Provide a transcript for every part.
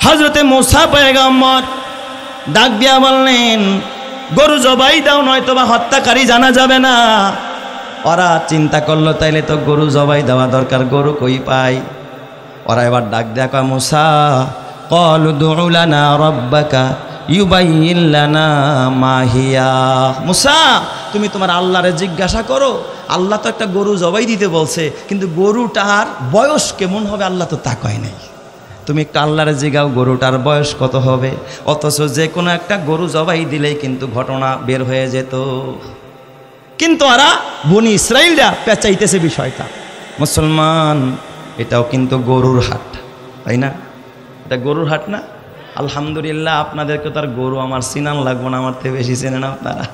হযরতে মুসা পয়গম্বর ডাক দিয়া বললেন, গরু জবাই দাও, নয়তোবা হত্যাকারী জানা যাবে না। ওরা চিন্তা করলো তাইলে তো গরু জবাই দেওয়া দরকার, গরু কই পাই। ওরা এবার ডাক দেয়া কয়, মুসা ক্বালু দুউ লানা রাব্বাকা ইউবাইয়িন লানা মা হিয়া। মুসা, তুমি তোমার আল্লাহরে জিজ্ঞাসা করো, আল্লাহ তো একটা গরু জবাই দিতে বলছে, কিন্তু গরুটার বয়স কেমন হবে আল্লাহ তো তা কয় নাই। তুমি একটু আল্লাহরে জিগাও গরুটার বয়স কত হবে। অথচ যে কোনো একটা গরু জবাই দিলেই কিন্তু ঘটনা বের হয়ে যেত। কিন্তু ওরা বনি ইসরাইলরা পেঁচাইতেছে বিষয়টা। মুসলমান, এটাও কিন্তু গরুর হাট, তাই না? এটা গরুর হাট না? আলহামদুলিল্লাহ, আপনাদেরকে তার গরু আমার চিনান লাগবো না, আমার থেকে বেশি চেনেন আপনারা।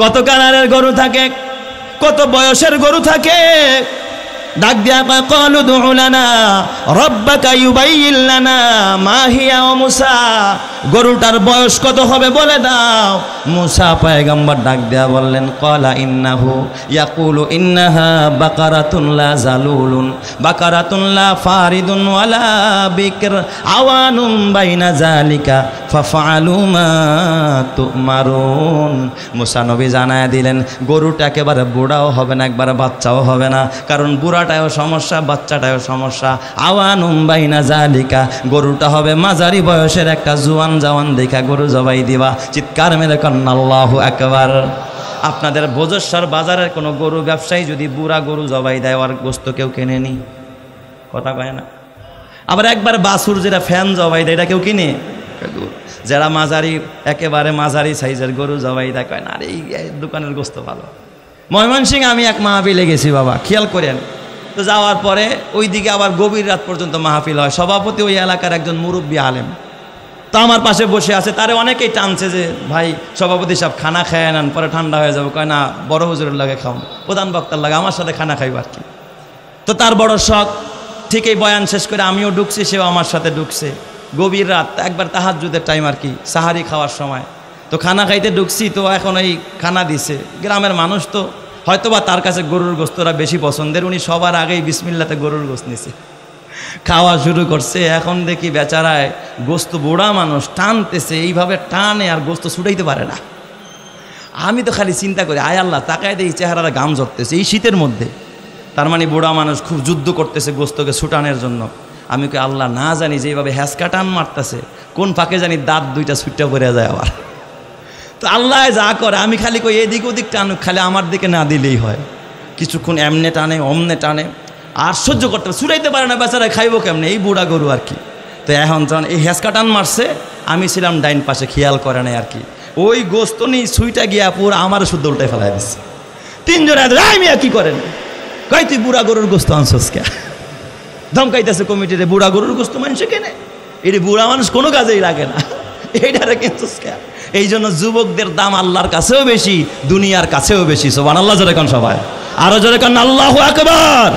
কত কালারের গরু থাকে, কত বয়সের গরু থাকে। ডাক দিয়া কয়, ক্বালু দুউ লানা রাব্বাকা ইউবাইয়িন লানা মা হিয়া। ও মুসা, গরুটার বয়স কত হবে বলে দাও। মুসা পয়গম্বর ডাক দিয়া বললেন, ক্বালা ইন্নাহু ইয়াকুলু ইন্নাহা বাকারাতুন লা জালুলুন বাকারাতুন লা ফারিদুন ওয়ালা বিকর আওয়ানুম বাইনা যালিকা ফাফআলু মা তুমারুন। মুসা নবী জানায়া দিলেন, গরুটা একেবারে বুড়াও হবে না, একবারে বাচ্চাও হবে না, কারণ বুড়াটাও সমস্যা, বাচ্চাটাও সমস্যা। আওয়ানুম বাইনা জালিকা, গরুটা হবে মাঝারি বয়সের একটা জওয়ান দেখা গরু জবাই দিবা। চিৎকার মেরে কন্না আল্লাহু আকবার। আপনাদের ভোজেশ্বর বাজারের কোনো গরু ব্যবসায়ী যদি বুড়া গরু জবাই দেয়, আর গোস্ত কেউ কেনে নি, কথা কয় না। আবার একবার বাছুর যেটা ফ্যান জবাই দেয়, এটা কেউ কিনে? যারা মাঝারি, একেবারে মাঝারি সাইজের গরু জবাই দেয়, কয় না আরে এই দোকানের গোস্ত ভালো। ময়মনসিংহে আমি এক মাহফিলে গেছি বাবা, খেয়াল করেন তো। যাওয়ার পরে ওইদিকে আবার গভীর রাত পর্যন্ত মাহফিল হয়। সভাপতি ওই এলাকার একজন মুরব্বী আলেম, তো আমার পাশে বসে আছে। তারে অনেকেই টানছে যে ভাই সভাপতি সাহেব খানা খায় নেন, পরে ঠান্ডা হয়ে যাবে। কয় না, বড় হুজুরের লাগে খাও, প্রধান বক্তার লাগে, আমার সাথে খানা খাইব আর কি। তো তার বড় শখ। ঠিক এই বয়ান শেষ করে আমিও ঢুকছি, সেও আমার সাথে ঢুকছে। গভীর রাত, একবার তাহাজ্জুদের টাইম আর কি, সাহারি খাওয়ার সময়। তো খানা খাইতে ঢুকছি, তো এখন এই খানা দিছে। গ্রামের মানুষ তো হয়তোবা তার কাছে গরুর গোস্তরা বেশি পছন্দের। উনি সবার আগেই বিসমিল্লাতে গরুর গোস্ত নিছে, খাওয়া শুরু করছে। এখন দেখি বেচারায় গোস্ত, বুড়া মানুষ টানতেছে, এইভাবে টানে আর গোস্ত ছুটাইতে পারে না। আমি তো খালি চিন্তা করি, আয় আল্লাহ, তাকায় দিয়ে চেহারাটা গাম ঝরতেছে এই শীতের মধ্যে। তার মানে বুড়া মানুষ খুব যুদ্ধ করতেছে গোস্তকে ছুটানোর জন্য। আমি কই আল্লাহ, না জানি যে এইভাবে হ্যাঁচকা টান মারতেছে, কোন ফাঁকে জানি দাঁত দুইটা ছুটটা পড়ে যায় আবার। তো আল্লাহ যা করে, আমি খালি কই এদিক ওদিক টানুক, খালি আমার দিকে না দিলেই হয়। কিছুক্ষণ এমনে টানে, অমনে টানে, আর সহ্য করতে ছুটাইতে পারে না বেচারা, খাইবো কেমনে এই বুড়া গরু আর কি। তো এখন যখন এই হ্যাঁচকা টান মারছে, আমি ছিলাম ডাইন পাশে, খেয়াল করে নাই আর কি। ওই গোস্ত নিয়ে ছুইটা গিয়া পুরো আমারও শুদ্ধ উল্টাই ফেলাই দিচ্ছে। তিনজনে মিয়া কি করেন, কই তুই বুড়া গরুর গোস্ত আনছস কে? ধমকাইতেছে কমিটিরে, বুড়া গরুর গোস্ত মানুষে কেনে, এটি বুড়া মানুষ কোনো কাজেই লাগে না, এইটারে কিনছস কে? এই জন্য যুবকদের দাম আল্লাহর কাছেও বেশি, দুনিয়ার কাছেও বেশি। সুবহানাল্লাহ জোরে কোন সবাই, আরো জোরে কোন আল্লাহু আকবার।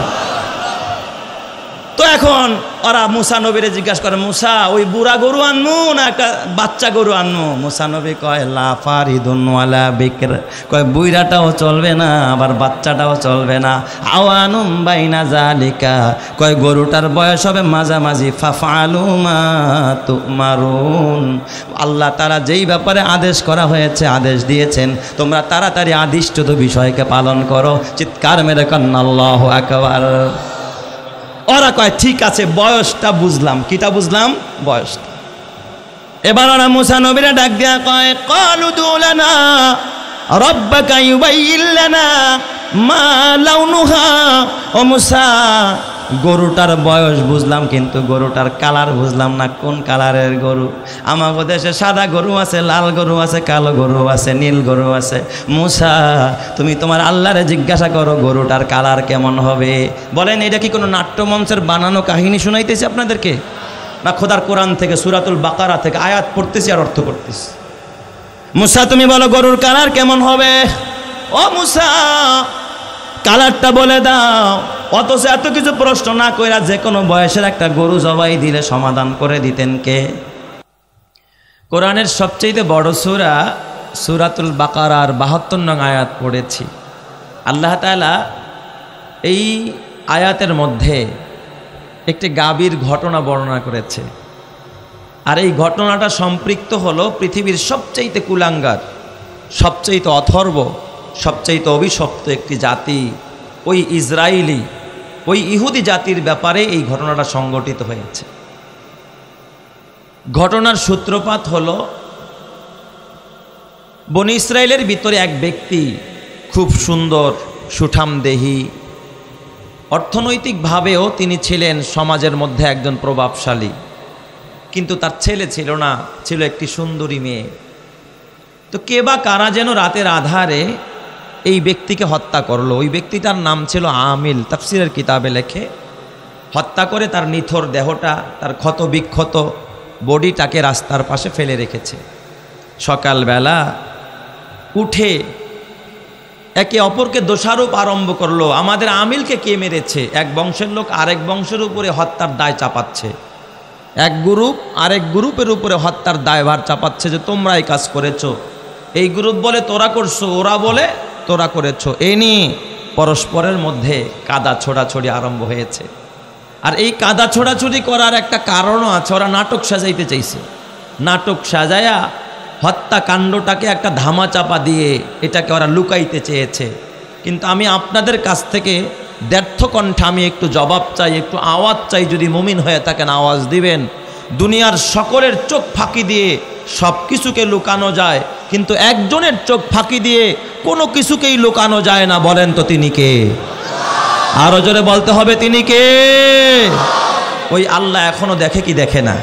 তো এখন ওরা মুসা নবীরে জিজ্ঞাসা করে, মুসা ওই বুড়া গরু আনমু না একটা বাচ্চা গরু আনমু? মুসা নবী কয়, লা ফারিদুন ওয়ালা বিকর, কয় বুইরাটাও চলবে না, আবার বাচ্চাটাও চলবে না। আওয়ানুম বাইনা জালিকা, কয় গরুটার বয়স হবে মাঝামাঝি। ফাফআলু মা তুমারুন, আল্লাহ তারা যেই ব্যাপারে আদেশ করা হয়েছে, আদেশ দিয়েছেন, তোমরা তাড়াতাড়ি আদিষ্টত বিষয়কে পালন করো। চিৎকার মেরে কন্না আল্লাহু আকবার। ওরা কয় ঠিক আছে, বয়সটা বুঝলাম। কিটা বুঝলাম? বয়সটা। এবার ওরা মুসা নবীরা ডাক দিয়া কয়, ক্বালু দুউ লানা রাব্বাকা ইউবাইয়িন লানা মা লাউনুহা। ও মুসা, গরুটার বয়স বুঝলাম, কিন্তু গরুটার কালার বুঝলাম না, কোন কালারের গরু। আমাদের দেশে সাদা গরু আছে, লাল গরু আছে, কালো গরু আছে, নীল গরু আছে। মুসা, তুমি তোমার আল্লাহরে জিজ্ঞাসা করো গরুটার কালার কেমন হবে। বলেন, এটা কি কোনো নাট্যমঞ্চের বানানো কাহিনী শুনাইতেছি আপনাদেরকে, না খোদার কোরআন থেকে সূরাতুল বাকারা থেকে আয়াত পড়তেছি আর অর্থ করতেছি? মুসা, তুমি বলো গরুর কালার কেমন হবে। ও মুসা, কালারটা বলে দাও। অথচ এত কিছু প্রশ্ন না কইরা যে কোনো বয়সের একটা গরু জবাই দিলে সমাধান করে দিতেন কে? কোরআনের সবচেয়ে বড় সূরা সূরাতুল বাকারার ৭২ নং আয়াত পড়েছি। আল্লাহ তাআলা এই আয়াতের মধ্যে একটি গাভীর ঘটনা বর্ণনা করেছে। আর এই ঘটনাটা সম্পৃক্ত হলো পৃথিবীর সবচাইতে কুলাঙ্গার, সবচাইতে অথর্ব, সবচাইতে অভিশপ্ত একটি জাতি, ওই ইসরায়েলি, ওই ইহুদি জাতির ব্যাপারে এই ঘটনাটা সংঘটিত হয়েছে। ঘটনার সূত্রপাত হলো বনি ইসরায়েলের ভিতরে এক ব্যক্তি, খুব সুন্দর, সুঠামদেহী, অর্থনৈতিকভাবেও তিনি ছিলেন সমাজের মধ্যে একজন প্রভাবশালী, কিন্তু তার ছেলে ছিল না, ছিল একটি সুন্দরী মেয়ে। তো কে বা কারা যেন রাতের আধারে এই ব্যক্তিকে হত্যা করলো। ওই ব্যক্তিটার নাম ছিল আমিল, তাফসিরের কিতাবে লেখে। হত্যা করে তার নিথর দেহটা, তার ক্ষত বিক্ষত বডিটাকে রাস্তার পাশে ফেলে রেখেছে। সকালবেলা উঠে একে অপরকে দোষারোপ আরম্ভ করলো, আমাদের আমিলকে কে মেরেছে। এক বংশের লোক আরেক বংশের উপরে হত্যার দায় চাপাচ্ছে, এক গ্রুপ আরেক গ্রুপের উপরে হত্যার দায়ভার চাপাচ্ছে যে তোমরা এই কাজ করেছো। এই গ্রুপ বলে তোরা করছো, ওরা বলে তোরা করেছো। এই নিয়ে পরস্পরের মধ্যে কাদা ছোড়াছড়ি আরম্ভ হয়েছে। আর এই কাদা ছোড়াছড়ি করার একটা কারণও আছে, ওরা নাটক সাজাইতে চাইছে। নাটক সাজায়া হত্যাকাণ্ডটাকে একটা ধামাচাপা দিয়ে এটাকে ওরা লুকাইতে চেয়েছে। কিন্তু আমি আপনাদের কাছ থেকে ব্যর্থ কণ্ঠে আমি একটু জবাব চাই, একটু আওয়াজ চাই। যদি মুমিন হয়ে থাকেন আওয়াজ দিবেন। দুনিয়ার সকলের চোখ ফাঁকি দিয়ে সব কিছুকে লুকানো যায়, কিন্তু একজনের চোখ ফাঁকি দিয়ে কোনো কিছুকেই লুকানো যায় না। বলেন তো তিনি কে? আরো জোরে বলতে হবে, তিনি কে? ওই আল্লাহ এখনো দেখে কি দেখে না?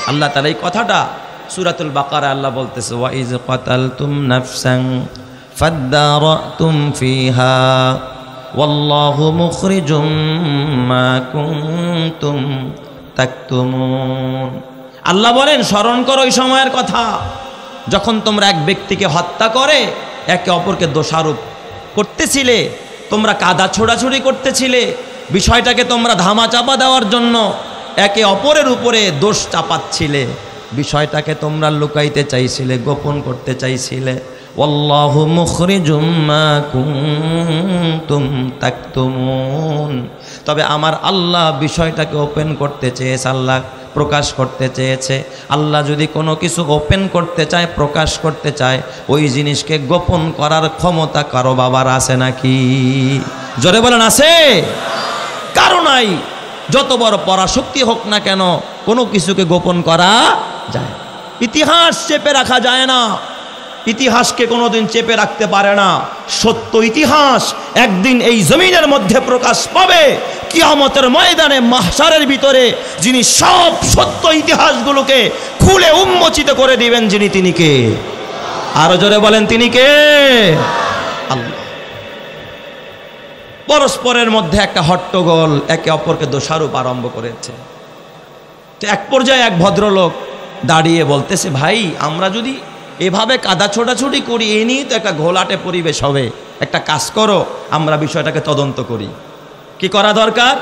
আল্লাহ তাআলা এই কথাটা সূরাতুল বাকারা আল্লাহ বলতেছে, ওয়া ইজ কাতালতুম নাফসান ফাদদারাতুম ফিহা ওয়াল্লাহু মুখরিজুম মা কুনতুম তাকতুমুন। আল্লাহ বলেন, স্মরণ করো ওই সময়ের কথা যখন তোমরা এক ব্যক্তিকে হত্যা করে একে অপরকে দোষারোপ করতেছিলে, তোমরা কাদা ছোড়াছুড়ি করতেছিলে, বিষয়টাকে তোমরা ধামাচাপা দেওয়ার জন্য একে অপরের উপরে দোষ চাপাচ্ছিলে, বিষয়টাকে তোমরা লুকাইতে চাইছিলে, গোপন করতে চাইছিলে। ওয়াল্লাহু মুখরিজুম মা কুনতুম তাকতুমুন। তবে আমার আল্লাহ বিষয়টাকে ওপেন করতে চেয়েছে, আল্লাহ প্রকাশ করতে চেয়েছে। আল্লাহ যদি কোনো কিছু ওপেন করতে চায়, প্রকাশ করতে চায়, ওই জিনিসকে গোপন করার ক্ষমতা কারো বাবার আছে নাকি? জোরে বলেন, আছে? কারো নাই। যত বড় পরাশক্তি হোক না কেন, কোনো কিছুকে গোপন করা যায়। ইতিহাস চেপে রাখা যায় না, ইতিহাসকে কোনোদিন চেপে রাখতে পারে না। সত্য ইতিহাস একদিন এই জমিনের মধ্যে প্রকাশ পাবে। কিয়ামতের ময়দানে মাহশারের ভিতরে যিনি সব সত্য ইতিহাসগুলোকে খুলে উন্মোচিত করে দিবেন, যিনি, তিনি কে? আরো জোরে বলেন, তিনি কে? আল্লাহ। পরস্পরের মধ্যে একটা হট্টগোল, একে অপরকে দোষারোপ আরম্ভ করেছে। এক পর্যায়ে এক ভদ্রলোক দাঁড়িয়ে বলতেছে, ভাই আমরা যদি এভাবে কাদা ছোটাছুটি করি, এ নিয়েই তো একটা ঘোলাটে পরিবেশ হবে। একটা কাজ করো, আমরা বিষয়টাকে তদন্ত করি। কি করা দরকার?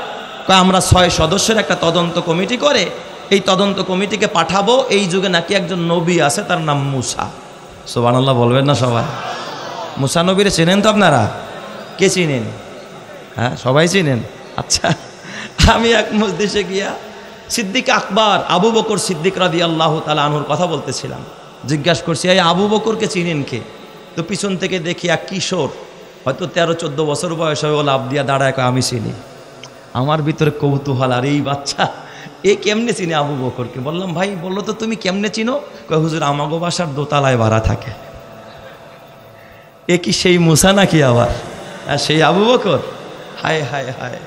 আমরা 6 সদস্যের একটা তদন্ত কমিটি করে এই তদন্ত কমিটিকে পাঠাবো। এই যুগে নাকি একজন নবী আছে, তার নাম মুসা। সুবহানাল্লাহ বলবেন না সবাই? মুসা নবীরে চেনেন তো আপনারা? কে চিনেন? হ্যাঁ, সবাই চিনেন। আচ্ছা, আমি এক মজলিসে গিয়া সিদ্দিক আকবর আবু বকর সিদ্দিক রাদিয়াল্লাহু তাআলা আনহুর কথা বলতেছিলাম। জিজ্ঞাসা করছি, এই আবু বকরকে চিনেন কে? তো পিছন থেকে দেখি এক কিশোর, হয়তো 13-14 বছর বয়স হবে, ও লাভ দিয়া দাঁড়ায়, আমি চিনি। আমার ভিতরে কৌতূহল, আর এই বাচ্চা এ কেমনে চিনে আবু বকরকে? বললাম, ভাই বললো তো তুমি কেমনে চিনো? কয়, হুজুর আমাগো বাসার দোতলায় ভাড়া থাকে। এ কি সেই মুসা নাকি আবার? আর সেই আবু বকর? হায় হায় হায়।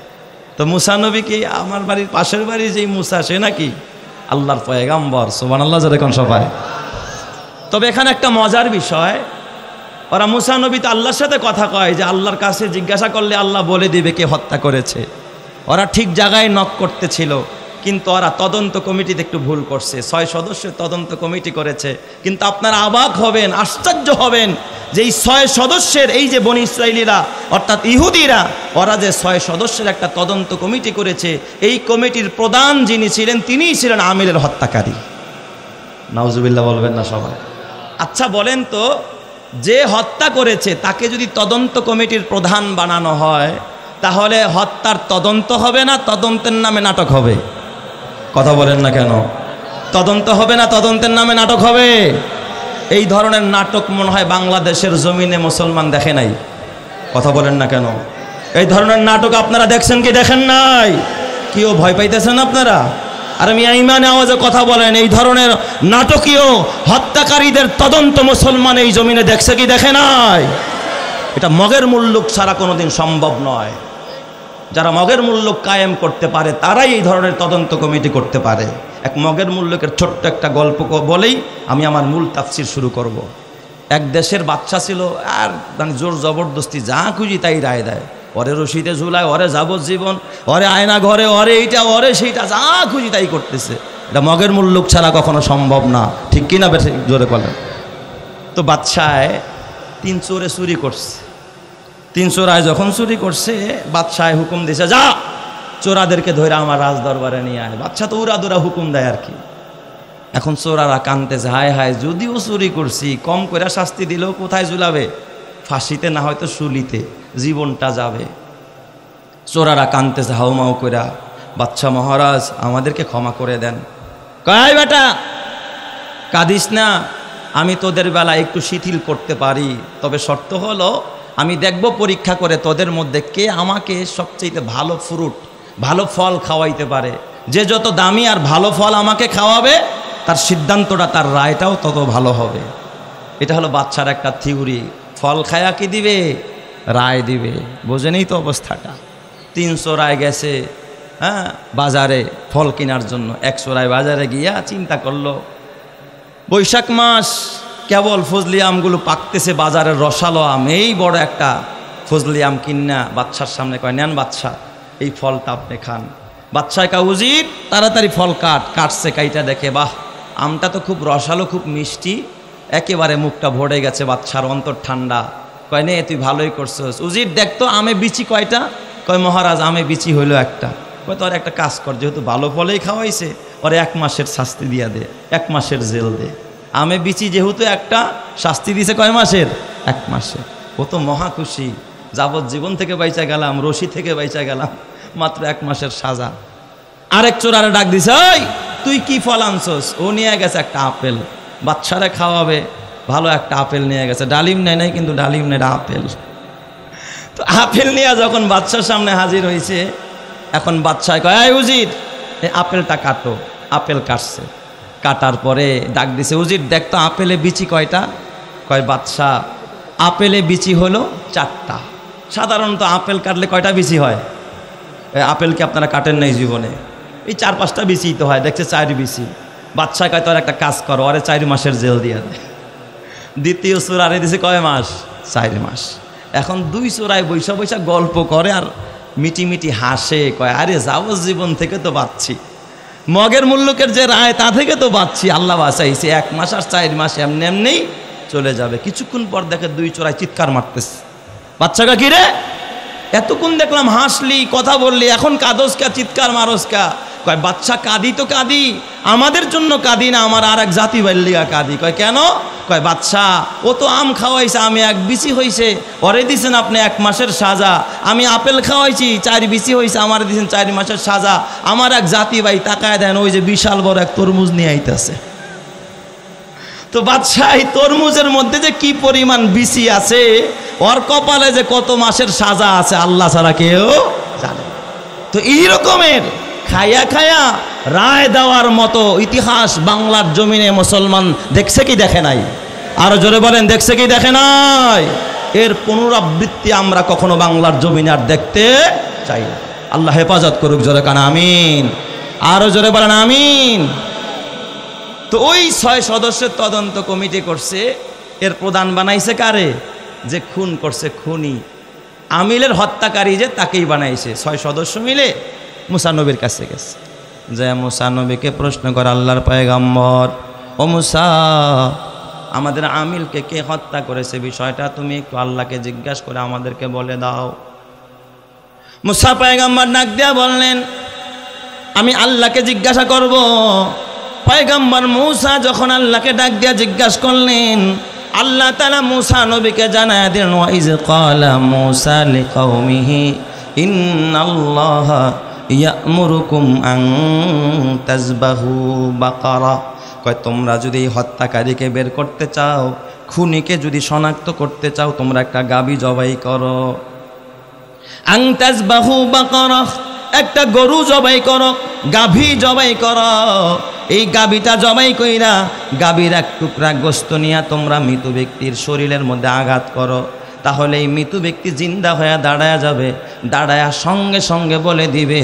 তো মুসা নবী কি আমার বাড়ির পাশের বাড়ির যেই মুসা, সে নাকি আল্লাহর পয়গাম্বর? সুবহানাল্লাহ যেরকম সবাই। তবে এখানে একটা মজার বিষয়, ওরা মুসা নবী তো আল্লাহর সাথে কথা কয় যে আল্লাহর কাছে জিজ্ঞাসা করলে আল্লাহ বলে দিবে কে হত্যা করেছে। ওরা ঠিক জায়গায় নক করতেছিল, কিন্তু ওরা তদন্ত কমিটিতে একটু ভুল করছে। 6 সদস্যের তদন্ত কমিটি করেছে, কিন্তু আপনারা অবাক হবেন, আশ্চর্য হবেন যে এই 6 সদস্যের, এই যে বনি ইসরাইলীরা অর্থাৎ ইহুদিরা, ওরা যে 6 সদস্যের একটা তদন্ত কমিটি করেছে, এই কমিটির প্রধান যিনি ছিলেন, তিনিই ছিলেন আমিরের হত্যাকারী। নাউজুবিল্লাহ বলবেন না সবাই? আচ্ছা বলেন তো, যে হত্যা করেছে তাকে যদি তদন্ত কমিটির প্রধান বানানো হয়, তাহলে হত্যার তদন্ত হবে না তদন্তের নামে নাটক হবে? কথা বলেন না কেন? তদন্ত হবে না তদন্তের নামে নাটক হবে? এই ধরনের নাটক মনে হয় বাংলাদেশের জমিনে মুসলমান দেখে নাই। কথা বলেন না কেন? এই ধরনের নাটক আপনারা দেখছেন কি দেখেন নাই? কেউ ভয় পাইতেছেন আপনারা? আর আমি ইমানে আওয়াজে কথা বলেন, এই ধরনের নাটকীয় হত্যাকারীদের তদন্ত মুসলমান এই জমিনে দেখছে কি দেখে নাই? এটা মগের মুল্লুক ছাড়া কোনোদিন সম্ভব নয়। যারা মগের মুল্লুক কায়েম করতে পারে তারাই এই ধরনের তদন্ত কমিটি করতে পারে। এক মগের মুল্লুকের ছোট্ট একটা গল্প বলেই আমি আমার মূল তাফসীর শুরু করব। এক দেশের বাচ্চা ছিল, আর মানে জোর জবরদস্তি যা খুঁজি তাই রায় দেয়। ওরে রশিতে ঝুলায়, ওরে যাবজ্জীবন, ওরে আয়না ঘরে, ওরে এইটা ওরে সেইটা, যা খুঁজি তাই করতেছে। এটা মগের মুল্লুক ছাড়া কখনো সম্ভব না, ঠিক কিনা বেশি জোরে বলেন? তো বাদশায় 3 চোরে চুরি করছে। 3 চোরায় যখন চুরি করছে, বাদশায় হুকুম দিছে, যা চোরাদেরকে ধরে আমার রাজ দরবারে নিয়ে আয়। বাদশা তো উড়াদুরা হুকুম দেয় আর কি। এখন চোরারা কানতেছে, হায় হায়, যদিও চুরি করছি, কম করে শাস্তি দিলেও কোথায় ঝুলাবে? ফাঁসিতে, না হয়তো শুলিতে, জীবনটা যাবে। চোরারা কানতেছে হাউমাউ কইরা, বাদশা মহারাজ আমাদেরকে ক্ষমা করে দেন। কয় বেটা কাঁদিস না, আমি তোদের বেলা একটু শিথিল করতে পারি, তবে শর্ত হলো আমি দেখব পরীক্ষা করে তোদের মধ্যে কে আমাকে সবচেয়ে ভালো ফ্রুট, ভালো ফল খাওয়াইতে পারে। যে যত দামি আর ভালো ফল আমাকে খাওয়াবে, তার সিদ্ধান্তটা, তার রায়টাও তত ভালো হবে। এটা হলো বাচ্চার একটা থিওরি। ফল খায়া কি দিবে? রায় দিবে। বোঝেনই তো অবস্থাটা। 3 চোরায় গেছে বাজারে ফল কেনার জন্য। 1 চোরায় বাজারে গিয়া চিন্তা করলো, বৈশাখ মাস, কেবল ফজলি আমগুলো পাকতেছে, বাজারের রসালো আম, এই বড় একটা ফজলি আম কিনা বাচ্চার সামনে কয়, নেন বাচ্চা, এই ফলটা আপনি খান। বাচ্চায় কা উজির তাড়াতাড়ি ফল কাটছে, কাইটা দেখে, বাহ, আমটা তো খুব রসালো, খুব মিষ্টি, একেবারে মুখটা ভরে গেছে, বাচ্চার অন্তর ঠান্ডা। কয়, নে তুই ভালোই করছিস। উজির দেখতো আমে বিচি কয়টা? কয়, মহারাজ আমে বিচি হইলো একটা। কয়, তোর একটা কাজ কর, যেহেতু ভালো ফলেই খাওয়াইছে, ওরে 1 মাসের শাস্তি দিয়া দে, 1 মাসের জেল দে। আমে বিচি যেহেতু একটা, শাস্তি দিছে কয় মাসের? 1 মাসের। ও তো মহা খুশি, যাবজ্জীবন থেকে বাইচা গেলাম, রশি থেকে বাইচা গেলাম, মাত্র 1 মাসের সাজা। আরেক চোরারে ডাক দিছে, ওই তুই কি ফল আনছস? ও নিয়ে গেছে একটা আপেল, বাচ্চারা খাওয়াবে, ভালো একটা আপেল নিয়ে গেছে। ডালিম নেয় নাই, কিন্তু ডালিম নেয়, আপেল। তো আপেল নিয়ে যখন বাচ্চার সামনে হাজির হয়েছে, এখন বাচ্চায় কয়, এই উজির, এই আপেলটা কাটো। আপেল কাটছে, কাটার পরে ডাক দিছে, উজির দেখতো আপেলে বিচি কয়টা? কয়, বাচ্চা আপেলে বিচি হলো 4টা। সাধারণত আপেল কাটলে কয়টা বিচি হয়? আপেলকে আপনারা কাটেন নাই জীবনে, এই 4-5টা বিচিই তো হয়, দেখছে 4 বিচি। বাচ্চা কয়, তোর একটা কাজ করো, আরে 4 মাসের জেল দিয়ে দেয়। দ্বিতীয় চোরারে দিছে কয় মাস? 4 মাস। এখন 2 চোরায় বৈশা বৈশা গল্প করে আর মিটি মিটি হাসে, কয়, আরে যাবজ্জীবন থেকে তো বাঁচছি, মগের মুল্লুকের যে রায় তা থেকে তো বাঁচছি, আল্লাহ বাঁচাইছে। 1 মাস আর 4 মাস এমনি এমনি চলে যাবে। কিছুক্ষণ পর দেখে 2 চোরায় চিৎকার মারতেছে। বাচ্চাটা কি রে, এতক্ষণ দেখলাম হাসলি, কথা বললি, এখন কাঁদোস কা, চিৎকার মারোস কা? কয়, বাচ্চা কাঁদি তো কাঁদি, আমাদের জন্য কাঁদি না, আমার আর এক জাতি বাল্লিয়া কাঁদি। কয়, কেন? কয়, বাচ্চা ও তো আম খাওয়াইছে, আমি 1 বিচি হয়েছে, ওরে দিছেন আপনি 1 মাসের সাজা। আমি আপেল খাওয়াইছি, 4 বিচি হয়েছে, আমার দিছেন 4 মাসের সাজা। আমার এক জাতি ভাই তাকায় দেন, ওই যে বিশাল বড় এক তরমুজ নিয়ে আইতেছে। তো বাদশা এই তরমুজের মধ্যে যে কি পরিমাণ বিচি আছে, ওর কপালে যে কত মাসের সাজা আছে, আল্লাহ ছাড়া কেউ জানে। তো এই রকমের খায়া খায়া রায় দেওয়ার মতো ইতিহাস বাংলার জমিনে মুসলমান দেখছে কি দেখে নাই? আরো জোরে বলেন, দেখছে কি দেখে নাই? এর পুনরাবৃত্তি আমরা কখনো বাংলার জমিনে আর দেখতে চাই না। আল্লাহ হেফাজত করুক, জোরে কান আমিন। আরো জোরে বলেন আমিন। তো ওই 6 সদস্যের তদন্ত কমিটি করছে, এর প্রধান বানাইছে কারে? যে খুন করছে, খুনি আমিলের হত্যাকারী যে, তাকেই বানাইছে। 6 সদস্য মিলে মুসা নবীর কাছে গেছে, যে মুসা নবীকে প্রশ্ন করে, আল্লাহর পয়গম্বর, ও মুসা, আমাদের আমিলকে কে হত্যা করেছে, বিষয়টা তুমি একটু আল্লাহকে জিজ্ঞাসা করে আমাদেরকে বলে দাও। মুসা পয়গম্বর ডাক দিয়া বললেন, আমি আল্লাহকে জিজ্ঞাসা করব। পয়গম্বর মুসা যখন আল্লাহকে ডাক দিয়া জিজ্ঞাসা করলেন, আল্লাহ তাআলা মুসা নবীকে জানায় দিলেন, ওয়াইজ ক্বালা মুসা লিকাওমিহি ইন্নাল্লাহা ইয়ামুরুকুম আন তাযবাহু বাকারা, কয় তোমরা যদি হত্যাকারীকে বের করতে চাও, খুনিকে যদি শনাক্ত করতে চাও, তোমরা একটা গাবি জবাই করো। আন তাযবাহু বাকারা, একটা গরু জবাই করো, গাভী জবাই করো। এই গাভীটা জবাই কইরা গাভীর এক টুকরা গোশত নিয়ে তোমরা মৃত ব্যক্তির শরীরের মধ্যে আঘাত করো, তাহলে এই মৃত ব্যক্তি জিন্দা হয়ে দাঁড়ায়া যাবে, দাঁড়ায়া সঙ্গে সঙ্গে বলে দিবে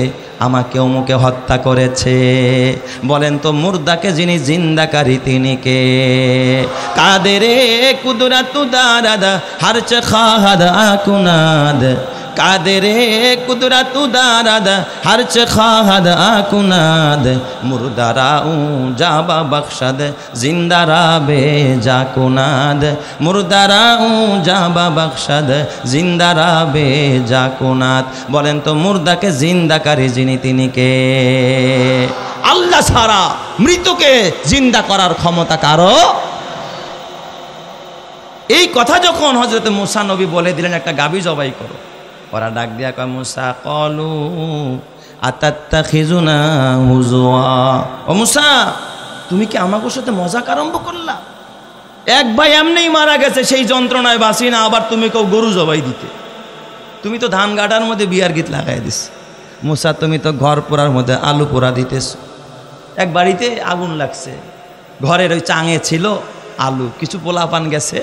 আমাকে অমুকে হত্যা করেছে। বলেন তো মুর্দাকে যিনি জিন্দাকারী তিনি কে? কাদেরে কুদরাতু দারাদা হারচে খাহাদ আকুনাদ, কাদেরে কুদরাতু দারাদ হারচে খাহাদ আকুনাদ, মুর্দারা উ জাবা বখশদ জিন্দারা বে জাকুনাদ, মুর্দারা উ জাবা বখশদ জিন্দারা বে জাকুনাদ। বলেন তো মুর্দাকে জিন্দাকারী যিনি তিনি কে? আল্লাহ ছাড়া মৃতকে জিন্দা করার ক্ষমতা কারো। এই কথা যখন হযরত মুসা নবী বলে দিলেন একটা গাভী জবাই করো, ওরা ডাক দিয়া কয় মুসা কলু আতাত্তাখিজুনা হুজুয়া, ও মুসা তুমি কি আমাকে সাথে মজাক আরম্ভ করলা? এক ভাই এমনিই মারা গেছে, সেই যন্ত্রণায় বাঁচি না, আবার তুমি কেউ গরু জবাই দিতে? তুমি তো ধান গাটার মধ্যে বিয়ার গীত লাগাই দিস। মুসা তুমি তো ঘর পোড়ার মধ্যে আলু পোড়া দিতেছ। এক বাড়িতে আগুন লাগছে, ঘরের ওই চাঙে ছিল আলু, কিছু পোলাপান গেছে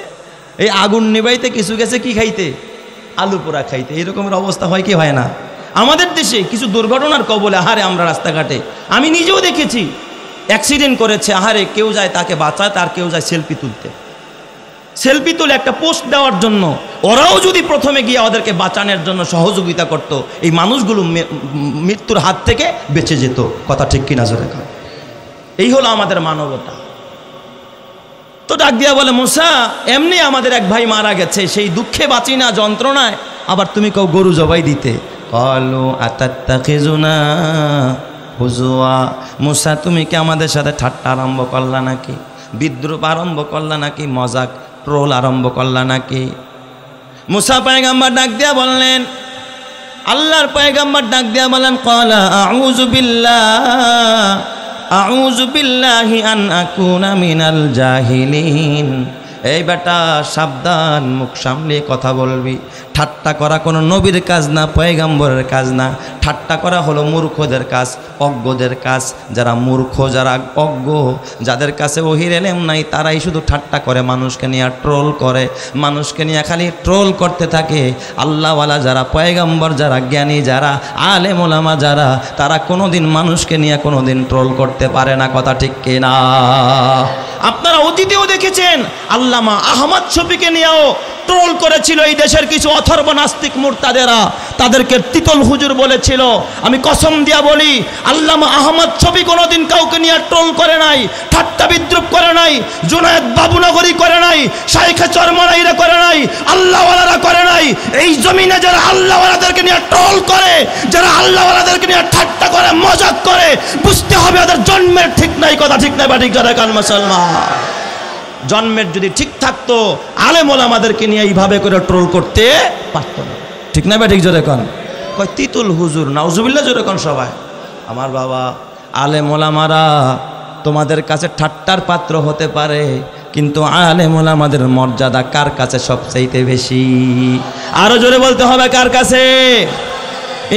এই আগুন নিবাইতে, কিছু গেছে কি খাইতে? আলু পোড়া খাইতে। এরকমের অবস্থা হয় কি হয় না? আমাদের দেশে কিছু দুর্ঘটনার কবলে আহারে আমরা রাস্তাঘাটে, আমি নিজেও দেখেছি অ্যাক্সিডেন্ট করেছে, আহারে কেউ যায় তাকে বাঁচায়, তার কেউ যায় সেলফি তুলতে, সেলফি তুলে একটা পোস্ট দেওয়ার জন্য। ওরাও যদি প্রথমে গিয়ে ওদেরকে বাঁচানোর জন্য সহযোগিতা করত, এই মানুষগুলো মৃত্যুর হাত থেকে বেঁচে যেত। কথা ঠিক কিনা জোরে কর? এই হলো আমাদের মানবতা। তো ডাক দিয়া বলে মুসা এমনি আমাদের এক ভাই মারা গেছে, সেই দুঃখে বাঁচি না, যন্ত্রণায়, আবার তুমি কেউ গরু জবাই দিতে? কলু আতাত্তাখিজুনা হুজুয়া, মুসা তুমি কি আমাদের সাথে ঠাট্টা আরম্ভ করলা নাকি? বিদ্রুপ আরম্ভ করলা নাকি? মজাক ট্রোল আরম্ভ করলা নাকি? মুসা পয়গম্বর ডাক দিয়া বললেন, আল্লাহর পয়গম্বর ডাক দিয়া বলেন ক্বালা আউযু বিল্লাহি আন আকুনা মিনাল জাহিলিন। এই বেটা সাবধান, মুখ সামলে কথা বলবি। ঠাট্টা করা কোনো নবীর কাজ না, পয়গম্বরের কাজ না। ঠাট্টা করা হলো মূর্খদের কাজ, অজ্ঞদের কাজ। যারা মূর্খ, যারা অজ্ঞ, যাদের কাছে ওহির এলেম নাই, তারাই শুধু ঠাট্টা করে, মানুষকে নিয়ে ট্রোল করে, মানুষকে নিয়ে খালি ট্রোল করতে থাকে। আল্লাহওয়ালা যারা, পয়গম্বর যারা, জ্ঞানী যারা, আলেম ওলামা যারা, তারা কোনোদিন মানুষকে নিয়ে কোনোদিন ট্রোল করতে পারে না। কথা ঠিক কিনা? আপনারা অতীতেও দেখেছেন আল্লামা আহমদ শফিকে নিয়েও ট্রোল করেছিল এই দেশের কিছু অথর্ব নাস্তিক মুরতাদেরা, তাদেরকে তিতল হুজুর বলেছিল। আমি কসম দিয়া বলি আল্লামা আহমদ শফি কোনোদিন কাউকে নিয়ে ট্রোল করে নাই, ঠাট্টা বিদ্রুপ করে নাই, জুনায়েদ বাবুনগরী করে নাই, শাইখে চরমনাইরা করে নাই, আল্লাহওয়ালারা করে নাই। এই জমিনে যারা আল্লাহওয়ালাদেরকে নিয়ে ট্রোল করে, যারা আল্লাহওয়ালাদেরকে নিয়ে ঠাট্টা করে, মজাক করে, বুঝতে হবে ওদের জন্মের ঠিক নাই। কথা ঠিক নাই বা ঠিক? যারা কান মুসলমান, জন্মের যদি ঠিক থাকতো আলেম ওলামাদেরকে নিয়ে এইভাবে করে ট্রোল করতে পারত না। ঠিক না বা ঠিক? জোরে কন। কয় তিতুল হুজুর, নাউজুবিল্লাহ জোরে কন সবাই। আমার বাবা, আলেম ওলামারা তোমাদের কাছে ঠাট্টার পাত্র হতে পারে, কিন্তু আলেম ওলামাদের মর্যাদা কার কাছে সবচাইতে বেশি? আরো জোরে বলতে হবে, কার কাছে?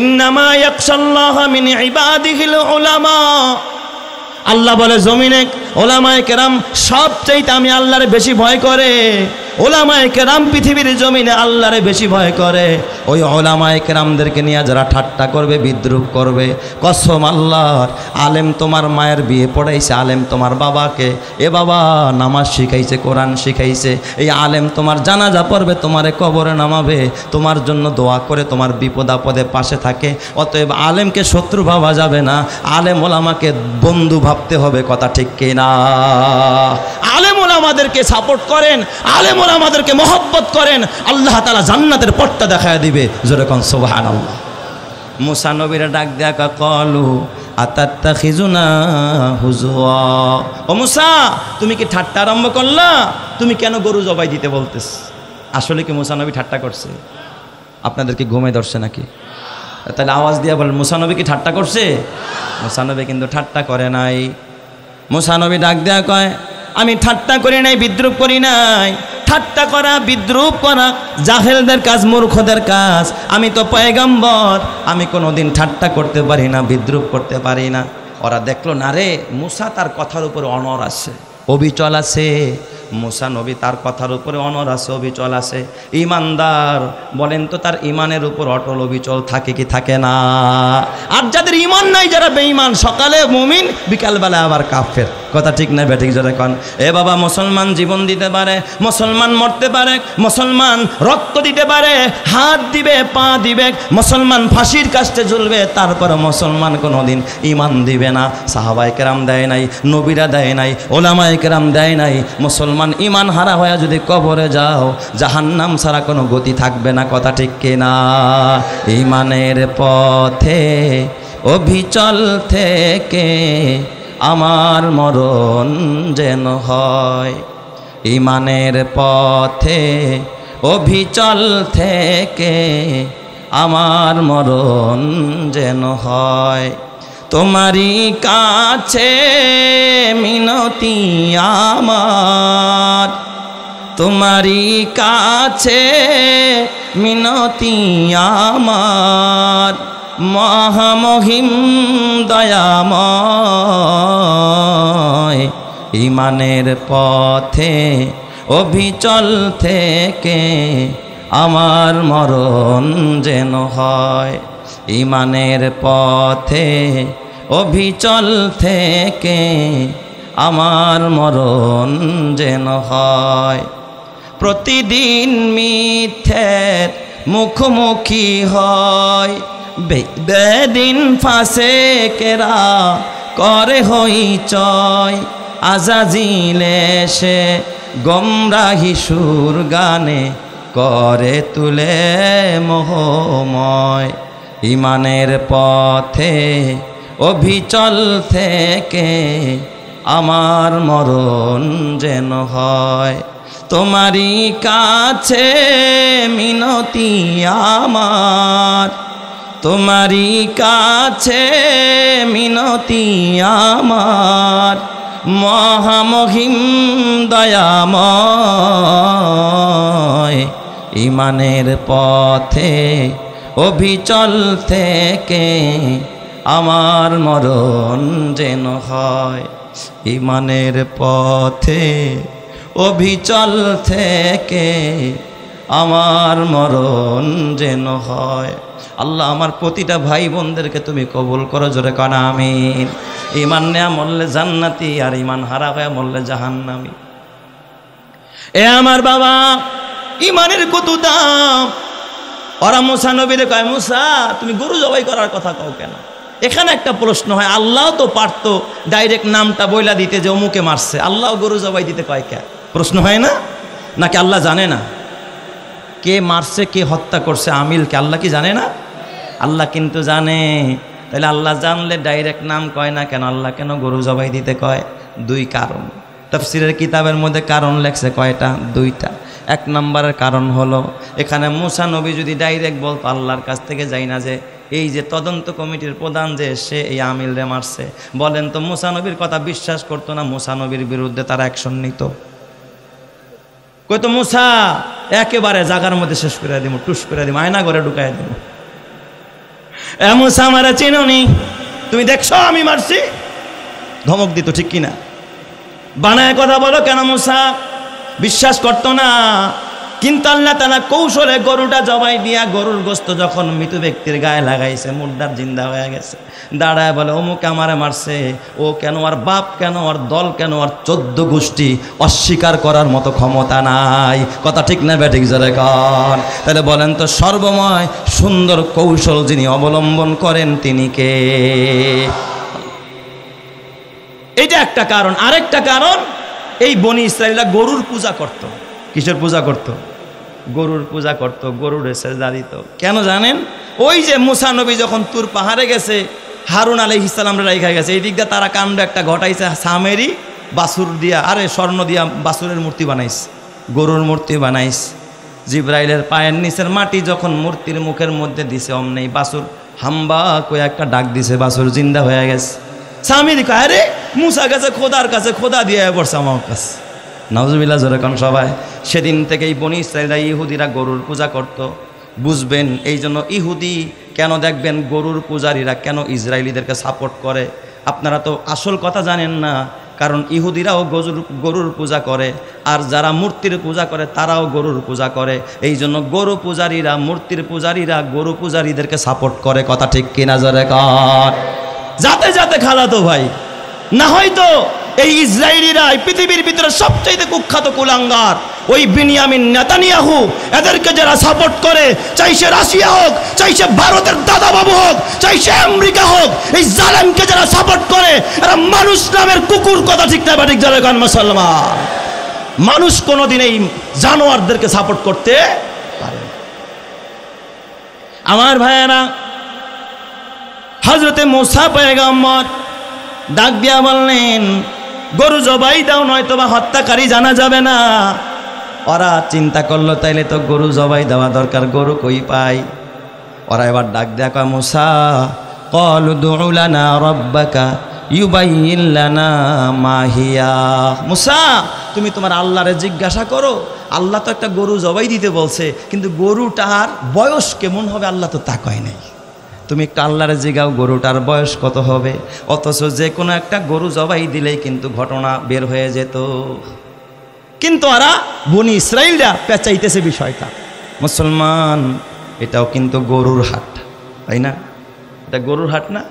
ইন্নামা ইয়াখশাল্লাহা মিন ইবাদিহিল উলামা। আল্লাহ বলে জমিনে ওলামায়ে কেরাম সবচাইতে আমি আল্লাহরে বেশি ভয় করে। ওলামায়ে কেরাম পৃথিবীর জমিনে আল্লাহরে বেশি ভয় করে। ওই ওলামায়ে কেরামদেরকে নিয়ে যারা ঠাট্টা করবে, বিদ্রুপ করবে, কসম আল্লাহর, আলেম তোমার মায়ের বিয়ে পড়াইছে, আলেম তোমার বাবাকে, এ বাবা নামাজ শিখাইছে, কোরআন শিখাইছে, এই আলেম তোমার জানাজা পড়বে, তোমারে কবরে নামাবে, তোমার জন্য দোয়া করে, তোমার বিপদ আপদে পাশে থাকে। অতএব আলেমকে শত্রু ভাবা যাবে না, আলেম ওলামাকে বন্ধু ভাবতে হবে। কথা ঠিক কিনা? আলেম ওলামাদেরকে সাপোর্ট করেন, আলেম ওলামাদেরকে মহব্বত করেন, আল্লাহ তাআলা জান্নাতের পথটা দেখায় দিবে। জোরে কোন সুবহানাল্লাহ। মুসা নবীরা ডাক দেয়া কলু আতাত্তাখিজুনা হুজুয়া, ও মুসা তুমি কি ঠাট্টা আরম্ভ করলা? তুমি কেন গরু জবাই দিতে বলতেছ? আসলে কি মুসা নবী ঠাট্টা করছে? আপনাদেরকে ঘুমে ধরছে নাকি? তাহলে আওয়াজ দিয়ে বলেন মুসা নবী কি ঠাট্টা করছে? মুসা নবী কিন্তু ঠাট্টা করে নাই। মুসা নবী ডাক দেয়া কয়, আমি ঠাট্টা করি নাই, বিদ্রুপ করি নাই। ঠাট্টা করা, বিদ্রুপ করা জাহেলদের কাজ, মূর্খদের কাজ। আমি তো পয়গম্বর, আমি কোনোদিন ঠাট্টা করতে পারি না, বিদ্রুপ করতে পারি না। ওরা দেখলো না রে, মুসা তার কথার উপরে অনর আছে, অবিচল আছে। মুসা নবী তার কথার উপরে অনর আছে, অবিচল আছে। ইমানদার বলেন তো তার ইমানের উপর অটল অবিচল থাকে কি থাকে না? আর যাদের ইমান নাই, যারা বেঈমান, সকালে মুমিন, বিকালবেলা আবার কাফের। কথা ঠিক না বেঠিক জোরে কন। এ বাবা, মুসলমান জীবন দিতে পারে, মুসলমান মরতে পারে, মুসলমান রক্ত দিতে পারে, হাত দিবে, পা দিবে, মুসলমান ফাঁসির কাস্টে ঝুলবে, তারপরে মুসলমান কোনোদিন ইমান দিবে না। সাহাবায়ে কেরাম দেয় নাই, নবীরা দেয় নাই, ওলামায়ে কেরাম দেয় নাই। মুসলমান ইমান হারা হয়ে যদি কবরে যাও, জাহান্নাম ছাড়া কোনো গতি থাকবে না। কথা ঠিক কিনা? ইমানের পথে অবিচল থেকে আমার মরণ যেন হয়। ইমানের পথে অবিচল থেকে আমার মরণ যেন হয়। তোমারই কাছে মিনতি আমার, তোমারই কাছে মিনতি আমার, মহামহিম দয়াময়। ইমানের পথে অবিচল থেকে আমার মরণ যেন হয়। ইমানের পথে অবিচল থেকে আমার মরণ যেন হয়। প্রতিদিন মিথ্যের মুখোমুখি হয়, বেদিন ফাসেকেরা করে হইচয়। আজাজিল এসে গোমরাহি সুর গানে করে তুলে মোহময়। ইমানের পথে অবিচল থেকে আমার মরণ যেন হয়। তোমারই কাছে মিনতি আমার, তোমারই কাছে মিনতি আমার, মহামহিম দয়াময়। ইমানের পথে অবিচল থেকে আমার মরণ যেন হয়। ইমানের পথে অবিচল থেকে আমার মরণ যেন হয়। আল্লাহ আমার প্রতিটা ভাই বোনদেরকে তুমি কবুল করো, জোরে কানা আমিন। ইমান নেয়া মরলে জান্নাতি, আর ইমান হারা হয়ে মরলে জাহান্নামী। এ আমার বাবা, ইমানের কত দাম। ওরা মুসা নবীরে কয়, মুসা তুমি গরু জবাই করার কথা কও কেন? এখানে একটা প্রশ্ন হয়, আল্লাহ তো পারতো ডাইরেক্ট নামটা বইলা দিতে যে অমুকে মারছে, আল্লাহ গরু জবাই দিতে কয় কে? প্রশ্ন হয় না? নাকি আল্লাহ জানে না কে মারছে, কে হত্যা করছে, আমিলকে আল্লাহ কি জানে না? আল্লাহ কিন্তু জানে। তাহলে আল্লাহ জানলে ডাইরেক্ট নাম কয় না কেন? আল্লাহ কেন গরু জবাই দিতে কয়? দুই কারণ। তাফসীরের কিতাবের মধ্যে কারণ লেখছে কয়টা? দুইটা। এক নম্বরের কারণ হলো, এখানে মুসা নবী যদি ডাইরেক্ট বলতো আল্লাহর কাছ থেকে যাই না যে এই যে তদন্ত কমিটির প্রধান যে সে এই আমিলরে মারছে, বলেন তো মুসা নবীর কথা বিশ্বাস করতো না? মুসা নবীর বিরুদ্ধে তারা অ্যাকশন নিত? কইতো মুসা একেবারে জাগার মধ্যে শেষ করে দিব, টুস করে দিব, আয়না ঘরে ঢুকাই দিব। এ মুসা মারা চিনোনি? তুমি দেখছো আমি মারছি? ধমক দিত, ঠিক কিনা? বানায় কথা বলো কেন? মুসা বিশ্বাস করতো না। কিন্তু আল্লাহ তাআলা কৌশলে গরুটা জবাই দিয়া গরুর গোস্ত যখন মৃত ব্যক্তির গায়ে লাগাইছে, মুর্দার জিন্দা হয়ে গেছে, দাঁড়ায় বলে অমুক আমারে মারছে। ও কেন? আর বাপ কেন? আর দল কেন? আর 14 গোষ্ঠী অস্বীকার করার মতো ক্ষমতা নাই। কথা ঠিক না বেঠিক জোরে কন? তাহলে বলেন তো সর্বময় সুন্দর কৌশল যিনি অবলম্বন করেন তিনি কে? এটা একটা কারণ। আরেকটা কারণ, এই বনি ইসরায়েলরা গরুর পূজা করত। কিসের পূজা করত? গরুর পূজা করত, গরুর সেজদা দিত। কেন জানেন? ওই যে মুসা নবী যখন তুর পাহাড়ে গেছে, হারুন আলাইহিস সালামরা রাইখা গেছে, এই দিক দিয়ে তারা কাণ্ড একটা ঘটাইছে, সামেরি বাছুর দিয়া, আরে স্বর্ণ দিয়া বাছুরের মূর্তি বানাইছে, গরুর মূর্তি বানাইছে। জিব্রাইলের পায়ের নিচের মাটি যখন মূর্তির মুখের মধ্যে দিছে, অমনেই বাছুর হাম্বা কয়ে একটা ডাক দিছে, বাছুর জিন্দা হয়ে গেছে। স্বামী কয় আরে মুসা গেছে খোদার কাছে, খোদা দিয়ে পড়ছে আমার কাছে। নাউজুবিল্লাহ জোরে কোন সবাই। সেদিন থেকেই বনি ইসরাইলরা ইহুদিরা গরুর পূজা করত। বুঝবেন এই জন্য ইহুদি কেন দেখবেন গরুর পূজারীরা কেন ইসরায়েলিদেরকে সাপোর্ট করে। আপনারা তো আসল কথা জানেন না, কারণ ইহুদিরাও গরুর পূজা করে, আর যারা মূর্তির পূজা করে তারাও গরুর পূজা করে। এই জন্য গরু পূজারীরা, মূর্তির পূজারীরা গরু পূজারীদেরকে সাপোর্ট করে। কথা ঠিক কিনা জোরে কর। যাতে যাতে খালাতো ভাই না, হয়তো এই ইসরায়েলিরা পৃথিবীর ভিতরে সবচেয়ে কুখ্যাত কুলাঙ্গার ওই বিনিয়ামিন নেতানিয়াহু, এদেরকে যারা সাপোর্ট করে, চাই সে রাশিয়া হোক, চাই সে ভারতের দাদা বাবু হোক, চাই সে আমেরিকা হোক, এই জালেমকে যারা সাপোর্ট করে এরা মানুষ নামের কুকুর। কথা ঠিক না ঠিক যারা গান মুসলমান, মানুষ কোনোদিন এই জানোয়ারদেরকে সাপোর্ট করতে পারে না। আমার ভাইয়েরা, হযরতে মুসা পয়গম্বর ডাক দিয়া বললেন গরু জবাই দাও, নয়তো বা হত্যাকারী জানা যাবে না। ওরা চিন্তা করলো তাইলে তো গরু জবাই দেওয়া দরকার, গরু কই পাই। ওরা এবার ডাক দেয়া কয় মুসা ক্বালু উদউ লানা রাব্বাকা ইউবাইয়িন লানা মা হিয়া। মুসা তুমি তোমার আল্লাহরে জিজ্ঞাসা করো, আল্লাহ তো একটা গরু জবাই দিতে বলছে, কিন্তু গরুটার বয়স কেমন হবে আল্লাহ তো তা কয় নাই। তুমি একটা আল্লাহরে জিগাও গরুটার বয়স কত হবে। অথচ যে কোনো একটা গরু জবাই দিলেই কিন্তু ঘটনা বের হয়ে যেত। কিন্তু ওরা বনি ইসরাইলরা পেঁচাইতেছে বিষয়টা। মুসলমান, এটাও কিন্তু গরুর হাট, তাই না? এটা গরুর হাট না?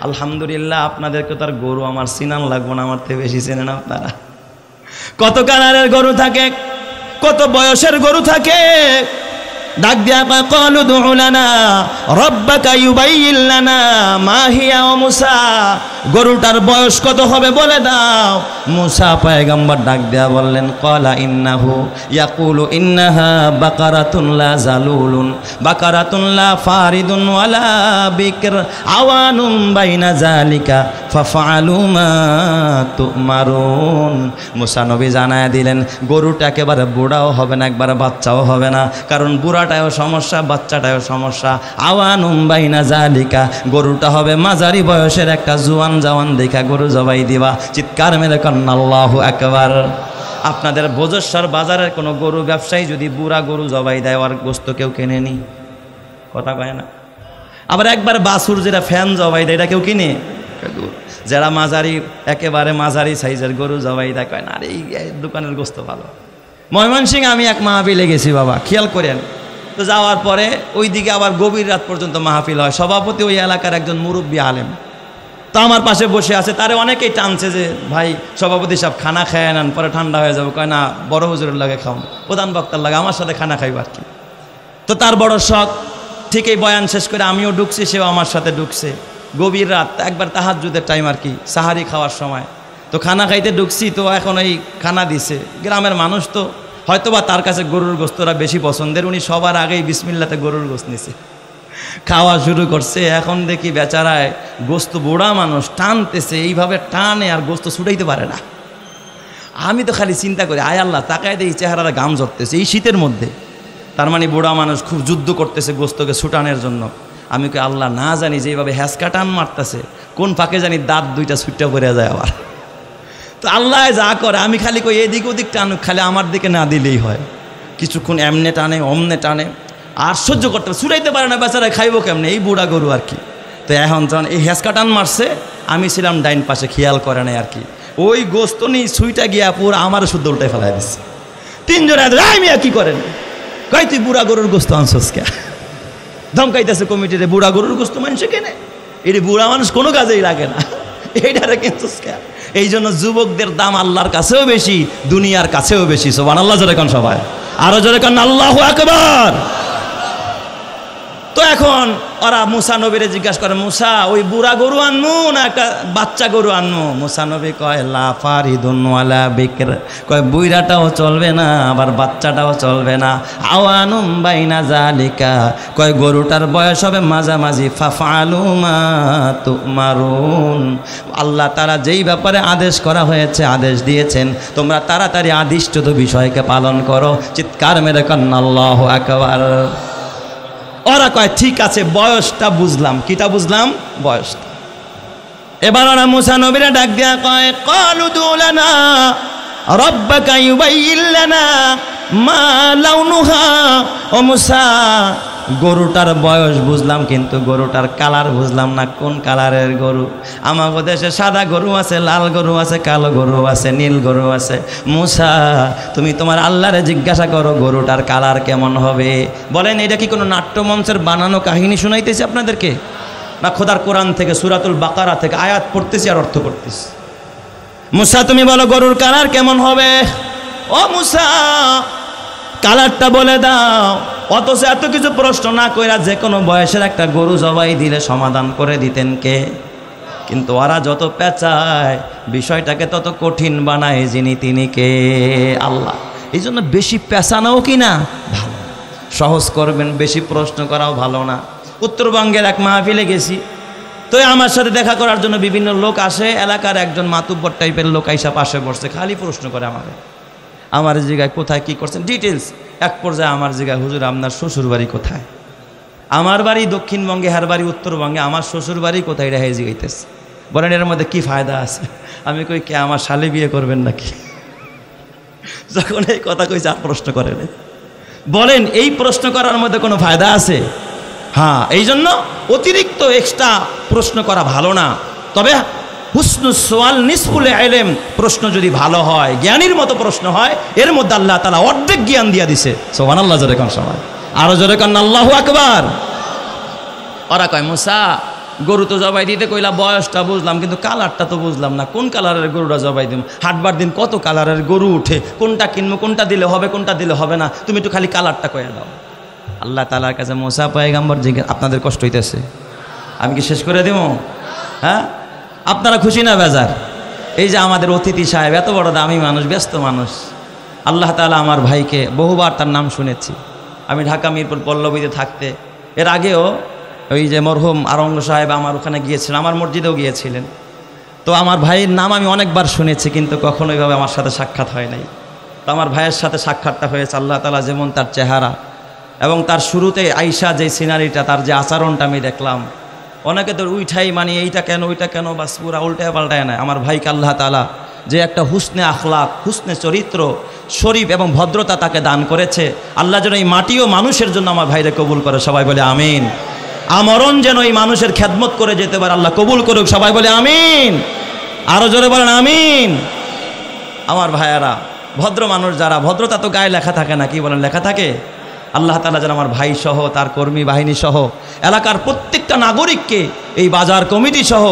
আলহামদুলিল্লাহ, আপনাদেরকে তার গরু আমার চিনান লাগবো না, আমার থেকে বেশি চেনেন আপনারা। কত কালারের গরু থাকে, কত বয়সের গরু থাকে। ডাক দিয়া ক্বালু উদউ লানা রাব্বাকা ইউবাইয়িন লানা মা হিয়া। ও মুসা, গরুটার বয়স কত হবে বলে দাও। মুসা পয়গম্বর ডাক দিয়া বললেন ক্বালা ইন্নাহু ইয়াকুলু ইন্নাহা বাকারাতুন লা জালুলুন বাকারাতুন লা ফারিদুন ওয়ালা বিকর আওয়ানুম বাইনা যালিকা ফাফআলু মা তুমারুন। মুসা নবী জানায়া দিলেন গরুটা একেবারে বুড়াও হবে না, একবারে বাচ্চাও হবে না, কারণ বুড়াটাও সমস্যা, বাচ্চাটাও সমস্যা। আওয়ানুম বাইনা যালিকা, গরুটা হবে মাঝারি বয়সের একটা জোয়ান জওয়ান দেখা গরু জবাই দিবা। চিৎকার মেরে কন্না আল্লাহু আকবার। আপনাদের ভোজেশ্বর বাজারের কোনো গরু ব্যবসায়ী যদি বুড়া গরু জবাই দেয়, আর গোস্ত কেউ কেনেনি, কথা কয় না। আবার একবার বাছুর যেটা ফ্যান জবাই দেয় এটা কেউ কিনে। যারা মাঝারি, একেবারে মাঝারি সাইজের গরু জবাই দেয় কয় না আরে এই দোকানের গোস্ত ভালো। ময়মনসিংহে আমি এক মাহফিলে গেছি বাবা, খেয়াল করেন। তো যাওয়ার পরে ওই দিকে আবার গভীর রাত পর্যন্ত মাহফিল হয়। সভাপতি ওই এলাকার একজন মুরব্বী আলেম, তো আমার পাশে বসে আছে। তারে অনেকেই টানছে যে ভাই সভাপতি সাহেব খানা খায় নেন, পরে ঠান্ডা হয়ে যাবে। কয় না, বড় হুজুরের লাগে খাও, প্রধান বক্তার লাগে, আমার সাথে খানা খাইব আর কি। তো তার বড় শখ। ঠিক এই বয়ান শেষ করে আমিও ঢুকছি, সেও আমার সাথে ঢুকছে। গভীর রাত, একবার তাহাজ্জুদের টাইম আর কি, সাহারি খাওয়ার সময়। তো খানা খাইতে ঢুকছি, তো এখন এই খানা দিছে। গ্রামের মানুষ তো হয়তোবা তার কাছে গরুর গোস্তরা বেশি পছন্দের। উনি সবার আগেই বিসমিল্লাতে গরুর গোস্ত নিছে, খাওয়া শুরু করছে। এখন দেখি বেচারায় গোস্ত, বুড়া মানুষ টানতেছে, এইভাবে টানে আর গোস্ত ছুটাইতে পারে না। আমি তো খালি চিন্তা করি আয় আল্লাহ, তাকায় দিয়ে চেহারাটা গাম ঝরতেছে এই শীতের মধ্যে। তার মানে বুড়া মানুষ খুব যুদ্ধ করতেছে গোস্তকে ছুটানোর জন্য। আমি কই আল্লাহ, না জানি যে এইভাবে হ্যাঁচকা টান মারতেছে, কোন ফাঁকে জানি দাঁত দুইটা ছুটটা পড়ে যায় আবার। তো আল্লাহ যা করে, আমি খালি কই এদিক ওদিক টানুক, খালি আমার দিকে না দিলেই হয়। কিছুক্ষণ এমনে টানে, অমনে টানে, আর সহ্য করতে ছুটাইতে পারে না বেচারা, খাইবো কেমনে এই বুড়া গরু আর কি। তো এখন যখন এই হ্যাঁচকা টান মারছে, আমি ছিলাম ডাইন পাশে, খেয়াল করে নাই আর কি। ওই গোস্ত নিয়ে ছুইটা গিয়া পুরো আমারও শুদ্ধ উল্টাই ফেলাই দিচ্ছে। তিনজনে মিয়া কি করেন, কই তুই বুড়া গরুর গোস্ত আনছস কে? ধমকাইতেছে কমিটিরে, বুড়া গরুর গোস্ত মানুষে কেনে, এটি বুড়া মানুষ কোনো কাজেই লাগে না, এইটারে কিনছস কে? এই জন্য যুবকদের দাম আল্লাহর কাছেও বেশি, দুনিয়ার কাছেও বেশি। সুবহানাল্লাহ জোরে কোন সবাই, আরো জোরে কোন আল্লাহু আকবার। তো এখন ওরা মুসা নবীরে জিজ্ঞাসা করে, মুসা ওই বুড়া গরু আনমু না একটা বাচ্চা গরু আনমু? মুসা নবী কয় লা ফারিদুন ওয়ালা বিকর, কয় বুইরাটাও চলবে না আবার বাচ্চাটাও চলবে না। আওয়ানুম বাইনা যালিকা, কয় গরুটার বয়স হবে মাঝামাঝি। ফাফআলু মা তুমারুন, আল্লাহ তাআলা যেই ব্যাপারে আদেশ করা হয়েছে, আদেশ দিয়েছেন, তোমরা তাড়াতাড়ি আদিষ্টত বিষয়কে পালন করো। চিৎকার মেরে কন্না আল্লাহু আকবার। ওরা কয় ঠিক আছে, বয়সটা বুঝলাম। কিটা বুঝলাম? বয়সটা। এবার ওরা মুসা নবীরা ডাক দিয়া কয় ক্বালু দু লানা রাব্বাকা ইউবাইয়িন লানা মা লাউনুহা। ও মুসা, গরুটার বয়স বুঝলাম কিন্তু গরুটার কালার বুঝলাম না, কোন কালারের গরু। আমাদের দেশে সাদা গরু আছে, লাল গরু আছে, কালো গরু আছে, নীল গরু আছে। মুসা, তুমি তোমার আল্লাহরে জিজ্ঞাসা করো গরুটার কালার কেমন হবে। বলেন এটা কি কোনো নাট্যমঞ্চের বানানো কাহিনী শুনাইতেছি আপনাদেরকে, না খোদার কোরআন থেকে সূরাতুল বাকারা থেকে আয়াত পড়তেছি আর অর্থ করতেছি? মুসা তুমি বলো গরুর কালার কেমন হবে। ও মুসা, কালারটা বলে দাও। অথচ এত কিছু প্রশ্ন না কইরা যে কোনো বয়সের একটা গরু জবাই দিলে সমাধান করে দিতেন কে? কিন্তু ওরা যত পেঁচায় বিষয়টাকে তত কঠিন বানায় যিনি তিনি কে? আল্লাহ। এই জন্য বেশি পেঁচানোও কি না ভালো, সহজ করবেন, বেশি প্রশ্ন করাও ভালো না। উত্তরবঙ্গের এক মাহফিলে গেছি, তো আমার সাথে দেখা করার জন্য বিভিন্ন লোক আসে। এলাকার একজন মাতুব্বর টাইপের লোক আইসা পাশে বসছে, খালি প্রশ্ন করে আমার জায়গায় কোথায় কি করছেন ডিটেলস। এক পর্যায়ে আমার জায়গায় হুজুর আপনার শ্বশুর বাড়ি কোথায়? আমার বাড়ি দক্ষিণবঙ্গে, হার বাড়ি উত্তরবঙ্গে, আমার শ্বশুর বাড়ি কোথায়? এটা হেজি গাইতেছে। বলেন এর মধ্যে কি ফায়দা আছে? আমি কই কে আমার শালি বিয়ে করবেন নাকি? যখন এই কথা কইছে আর প্রশ্ন করেন, বলেন এই প্রশ্ন করার মধ্যে কোনো ফায়দা আছে? হ্যাঁ, এই জন্য অতিরিক্ত এক্সট্রা প্রশ্ন করা ভালো না। তবে হুসনুস সুয়াল নিসফুল ইলম, প্রশ্ন যদি ভালো হয়, জ্ঞানীর মতো প্রশ্ন হয়, এর মধ্যে আল্লাহ তাআলা অর্ধেক জ্ঞান দিয়া দিছে। সুবহানাল্লাহ জোরে কোন সবাই, আরো জোরে কোন আল্লাহু আকবার। ওরা কয় মুসা, গরু তো জবাই দিতে কইলা, বয়সটা বুঝলাম কিন্তু কালারটা তো বুঝলাম না, কোন কালারের গরুটা জবাই দিব? হাটবার দিন কত কালারের গরু উঠে, কোনটা কিনবো, কোনটা দিলে হবে, কোনটা দিলে হবে না, তুমি একটু খালি কালারটা কয়ে দাও। আল্লাহ তাআলার কাছে মুসা পয়গম্বর জিজ্ঞাসা, আপনাদের কষ্ট হইতেছে, আমি কি শেষ করে দেব? হ্যাঁ, আপনারা খুশি না বেজার? এই যে আমাদের অতিথি সাহেব, এত বড় দামি মানুষ, ব্যস্ত মানুষ, আল্লাহ তাআলা আমার ভাইকে, বহুবার তার নাম শুনেছি আমি ঢাকা মিরপুর পল্লবীতে থাকতে। এর আগেও ওই যে মরহুম আরঙ্গ সাহেব আমার ওখানে গিয়েছিলেন, আমার মসজিদেও গিয়েছিলেন। তো আমার ভাইয়ের নাম আমি অনেকবার শুনেছি, কিন্তু কখনো ওইভাবে আমার সাথে সাক্ষাৎ হয় নাই। তো আমার ভাইয়ের সাথে সাক্ষাৎটা হয়েছে। আল্লাহ তাআলা যেমন তার চেহারা এবং তার শুরুতে আইসা যে সিনারিটা, তার যে আচরণটা আমি দেখলাম, অনেকে তো উইঠাই মানে এইটা কেন ওইটা কেন, বাস পুরা উল্টায় পাল্টায় না। আমার ভাইকে আল্লাহ তাআলা যে একটা হুসনে আখলাক, হুসনে চরিত্র, শরীফ এবং ভদ্রতা তাকে দান করেছে, আল্লাহ যেন এই মাটি ও মানুষের জন্য আমার ভাইরে কবুল করে। সবাই বলে আমিন। আমরণ যেন এই মানুষের খেদমত করে যেতে পারে, আল্লাহ কবুল করুক। সবাই বলে আমিন। আরো জোরে বলেন আমিন। আমার ভাইয়ারা, ভদ্র মানুষ যারা, ভদ্রতা তো গায়ে লেখা থাকে না, কি বলেন, লেখা থাকে। আল্লাহ তাআলা যেন আমার ভাই সহ, তার কর্মী বাহিনী সহ, এলাকার প্রত্যেকটা নাগরিককে, এই বাজার কমিটি সহ,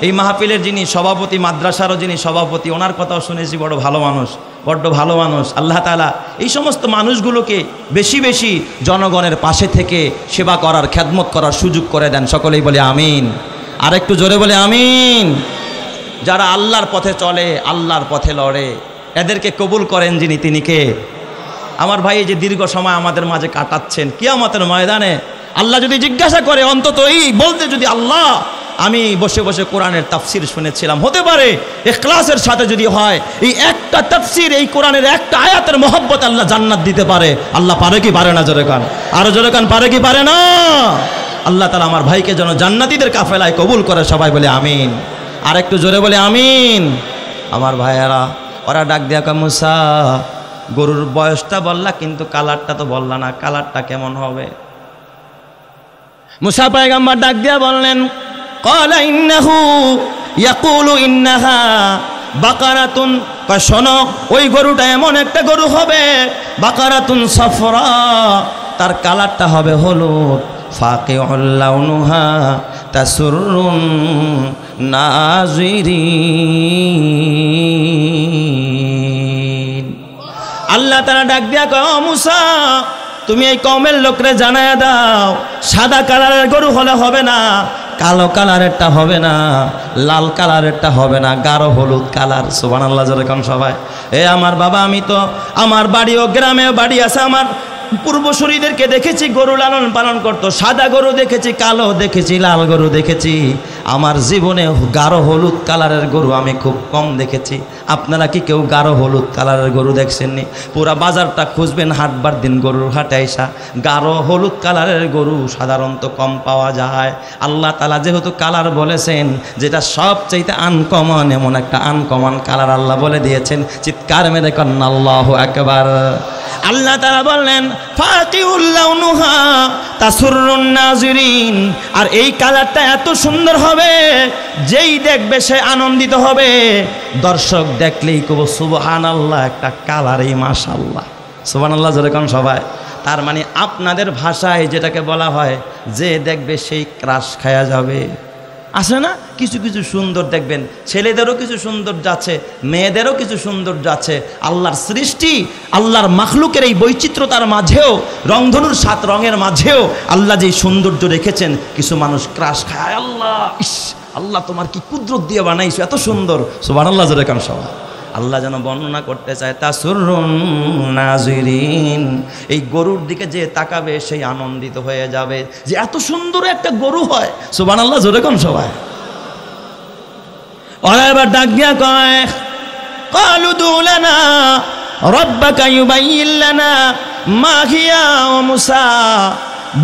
এই মাহফিলের যিনি সভাপতি, মাদ্রাসারও যিনি সভাপতি, ওনার কথাও শুনেছি, বড় ভালো মানুষ, বড্ড ভালো মানুষ। আল্লাহ তাআলা এই সমস্ত মানুষগুলোকে বেশি বেশি জনগণের পাশে থেকে সেবা করার, খেদমত করার সুযোগ করে দেন। সকলেই বলে আমিন। আর একটু জোরে বলে আমিন। যারা আল্লাহর পথে চলে, আল্লাহর পথে লড়ে, এদেরকে কবুল করেন যিনি, তিনি কে? আমার ভাই এই যে দীর্ঘ সময় আমাদের মাঝে কাটাচ্ছেন, কিয়ামতের ময়দানে আল্লাহ যদি জিজ্ঞাসা করে, অন্তত এই বলতে যদি, আল্লাহ আমি বসে বসে কোরআনের তাফসির শুনেছিলাম, হতে পারে ইখলাসের সাথে যদি হয়, এই একটা তাফসির, এই কোরআনের একটা আয়াতের মহব্বত আল্লাহ জান্নাত দিতে পারে। আল্লাহ পারে কি পারে না? জোরে কান, আরো জোরে কান, পারে কি পারে না? আল্লাহ তাআলা আমার ভাইকে যেন জান্নাতীদের কাফেলায় কবুল করে। সবাই বলে আমিন। আর একটু জোরে বলে আমিন। আমার ভাইয়ারা, ওরা ডাক দিয়া কয় মুসা, গরুর বয়সটা বললা কিন্তু কালারটা তো বললা না, কালারটা কেমন হবে? মুসা পয়গম্বর ডাক দিয়া বললেন, ক্বালা ইন্নাহু ইয়াকুলু ইন্নাহা বাকারাতুন, কয় শোনো, ওই গরুটা এমন একটা গরু হবে, বাকারাতুন সাফরা, তার কালারটা হবে হলুদ, ফাকিউল লাউনুহা তাসুরুন নাযিরিন। আল্লাহ তাআলা ডাক দিয়া কয়, ও মুসা, তুমি এই কওমের লোকরে জানায়া দাও, সাদা কালারের গরু হলে হবে না, কালো কালারেরটা হবে না, লাল কালারেরটা হবে না, গাঢ় হলুদ কালার। সুবহানাল্লাহ জোরে কোন সবাই। এ আমার বাবা, আমি তো আমার বাড়িও গ্রামে বাড়ি আছে, আমার পূর্বসূরীদেরকে দেখেছি গরু লালন পালন করতো, সাদা গরু দেখেছি, কালো দেখেছি, লাল গরু দেখেছি। আমার জীবনে গাঢ় হলুদ কালারের গরু আমি খুব কম দেখেছি। আপনারা কি কেউ গাঢ় হলুদ কালারের গরু দেখছেননি? পুরা বাজারটা খুঁজবেন হাটবার দিন গরুর হাটে আইসা, গাঢ় হলুদ কালারের গরু সাধারণত কম পাওয়া যায়। আল্লাহ তাআলা যেহেতু কালার বলেছেন, যেটা সবচাইতে আনকমন, এমন একটা আনকমন কালার আল্লাহ বলে দিয়েছেন। চিৎকার মেরে কন্না আল্লাহু আকবার। আল্লাহ তাআলা বললেন ফাকিউল লাউনুহা তাসুররুন নাজিরিন, আর এই কালারটা এত সুন্দর হবে যেই দেখবে সে আনন্দিত হবে। দর্শক দেখলেই কব সুবহানাল্লাহ, একটা কালারই মাশাআল্লাহ। সুবহানাল্লাহ জোরে কোন সবাই। তার মানে আপনাদের ভাষায় যেটাকে বলা হয় যে দেখবে সেই ক্রাশ খায়া যাবে। আছে না কিছু কিছু সুন্দর দেখবেন, ছেলেদেরও কিছু সুন্দর যাচ্ছে, মেয়েদেরও কিছু সুন্দর যাচ্ছে। আল্লাহর সৃষ্টি, আল্লাহর মাখলুকের এই বৈচিত্র্যতার মাঝেও, রংধনুর 7 রঙের মাঝেও আল্লাহ যে সৌন্দর্য রেখেছেন, কিছু মানুষ ক্রাশ খায়, আল্লাহ ইস, আল্লাহ তোমার কি কুদরত দিয়ে বানাইছো, এত সুন্দর। সুবহানাল্লাহ জোরে কান সবাই। আল্লাহ যেন বর্ণনা করতে চায় তাসুররুন নাজিরিন, এই গরুর দিকে যে তাকাবে সেই আনন্দিত হয়ে যাবে যে এত সুন্দর একটা গরু হয়। সুবহানাল্লাহ জোরে কোন সবাই। ওরা এবার ডাক দিয়া কয় ক্বালু দুলানা রাব্বাকা ইউবাইয়িন লানা মা হিয়া ও মুসা।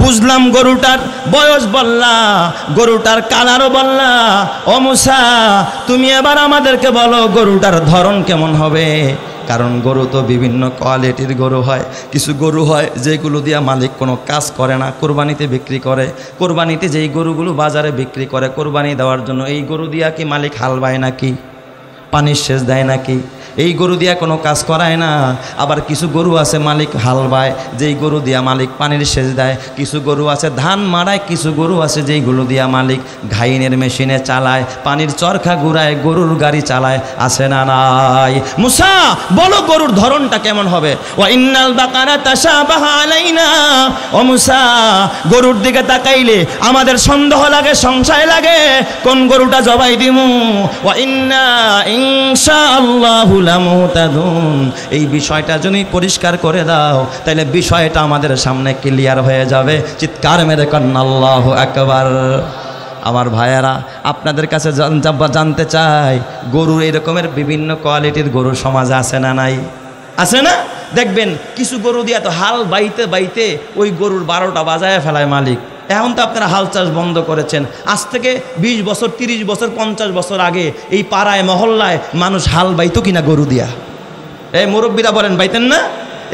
বুঝলাম গরুটার বয়স বললা, গরুটার কালারও বললা, ও মুসা তুমি এবার আমাদেরকে বলো গরুটার ধরন কেমন হবে। কারণ গরু তো বিভিন্ন কোয়ালিটির গরু হয়। কিছু গরু হয় যেগুলো দিয়া মালিক কোনো কাজ করে না, কোরবানিতে বিক্রি করে। কোরবানিতে যেই গরুগুলো বাজারে বিক্রি করে কোরবানি দেওয়ার জন্য, এই গরু দিয়া কি মালিক হাল বায় নাকি, পানির সেচ দেয় নাকি? এই গরু দিয়া কোনো কাজ করায় না। আবার কিছু গরু আছে মালিক হাল বায়, যেই গরু দিয়া মালিক পানির সেচ দেয়। কিছু গরু আছে ধান মাড়ায়, কিছু গরু আছে যেইগুলো দিয়া মালিক ঘাইনের মেশিনে চালায়, পানির চরখা ঘুরায়, গরুর গাড়ি চালায়। আছে না নাই? মুসা বলো গরুর ধরনটা কেমন হবে। ওয়া ইন্নাল বাকারা তাশাবাহা আলাইনা, ও মুসা গরুর দিকে তাকাইলে আমাদের সন্দেহ লাগে, সংশয় লাগে, কোন গরুটা জবাই দিমু। ওয়া ইন্না ইনশাআল্লাহু লামুতাদুন, এই বিষয়টা যদি পরিষ্কার করে দাও তাহলে বিষয়টা আমাদের সামনে ক্লিয়ার হয়ে যাবে। চিৎকার মেরে কন্না আল্লাহু আকবার। আমার ভাইয়েরা, আপনাদের কাছে জানতে চাই, গরুর এই রকমের বিভিন্ন কোয়ালিটির গরু সমাজে আছে না নাই? আছে না? দেখবেন কিছু গরু দিয়ে তো হাল বাইতে বাইতে ওই গরুর 12টা বাজায় ফেলায় মালিক। এখন তো আপনারা হাল চাষ বন্ধ করেছেন। আজ থেকে 20 বছর, 30 বছর, 50 বছর আগে এই পাড়ায় মহল্লায় মানুষ হাল বাইতো কিনা গরু দিয়া? এই মুরব্বীরা বলেন বাইতেন না?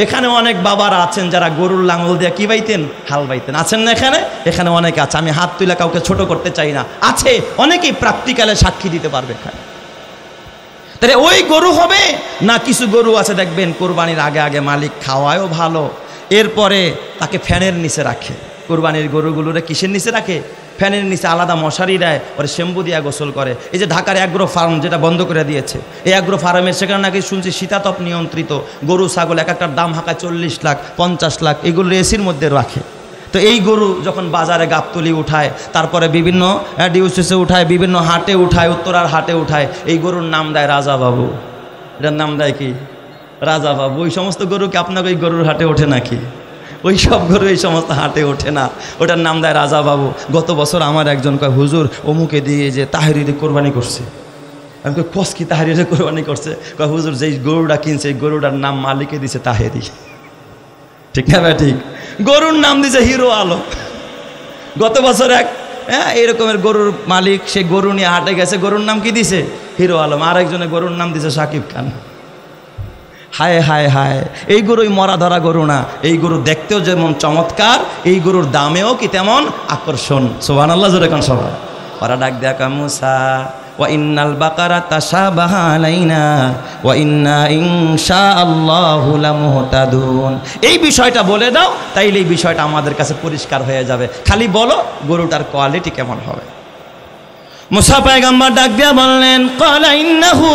এখানে অনেক বাবারা আছেন যারা গরুর লাঙল দিয়া কি বাইতেন? হাল বাইতেন। আছেন না এখানে? এখানে অনেকে আছে, আমি হাত তুলে কাউকে ছোট করতে চাই না, আছে অনেকেই প্র্যাকটিক্যালে সাক্ষী দিতে পারবে এখানে। তাহলে ওই গরু হবে না? কিছু গরু আছে দেখবেন কোরবানির আগে আগে মালিক খাওয়ায়ও ভালো, এরপরে তাকে ফ্যানের নিচে রাখে। কোরবানির গরুগুলোরে কিসের নিচে রাখে? ফ্যানের নিচে আলাদা মশারি দেয়, ওরে শ্যাম্পু দিয়া গোসল করে। এই যে ঢাকার অ্যাগ্রো ফার্ম যেটা বন্ধ করে দিয়েছে, এই অ্যাগ্রো ফার্মের সেখানে নাকি শুনছি শীতাতপ নিয়ন্ত্রিত গরু ছাগল এক একটার দাম হাঁকায় 40 লাখ 50 লাখ, এগুলো এসির মধ্যে রাখে। তো এই গরু যখন বাজারে গাবতলি উঠায়, তারপরে বিভিন্ন ডিউসিসে উঠায়, বিভিন্ন হাটে উঠায়, উত্তরার হাটে উঠায়, এই গরুর নাম দেয় রাজা বাবু। এটার নাম দেয় কি? রাজা বাবু। ওই সমস্ত গরু কি আপনাকে ওই গরুর হাটে ওঠে নাকি? ওই সব গরু এই সমস্ত হাটে ওঠে না, ওটার নাম দেয় রাজা বাবু। গত বছর আমার একজন কয় হুজুর অমুকে দিয়ে যে তাহেরিরে কোরবানি করছে। আমি কই কস কি তাহেরিরে কোরবানি করছে? কয় হুজুর যেই গরুটা কিনছে এই গরুটার নাম মালিকে দিছে তাহেরি। ঠিক না ভাই? ঠিক। গরুর নাম দিছে হিরো আলম। গত বছর এক এরকমের গরুর মালিক, সে গরু নিয়ে হাটে গেছে, গরুর নাম কি দিছে? হিরো আলম। আর একজনের গরুর নাম দিছে সাকিব খান। হায় হায় হায়, এই গরুই মরা ধরা গরু না, এই গরু দেখতেও যেমন চমৎকার, এই গরুর দামেও কি তেমন আকর্ষণ। সুবহানাল্লাহ জোরে কোন সবাই। ওরা ডাক দেখা মুসা ওয়া ইন্নাল বাকারা তাশাবাহা আলাইনা ওয়া ইন্না ইনশাআল্লাহু লামুহতাদুন। এই বিষয়টা বলে দাও, তাইলে এই বিষয়টা আমাদের কাছে পরিষ্কার হয়ে যাবে। খালি বলো গরুটার কোয়ালিটি কেমন হবে। মুসা পয়গম্বর ডাক দিয়া বললেন ক্বালা ইন্নাহু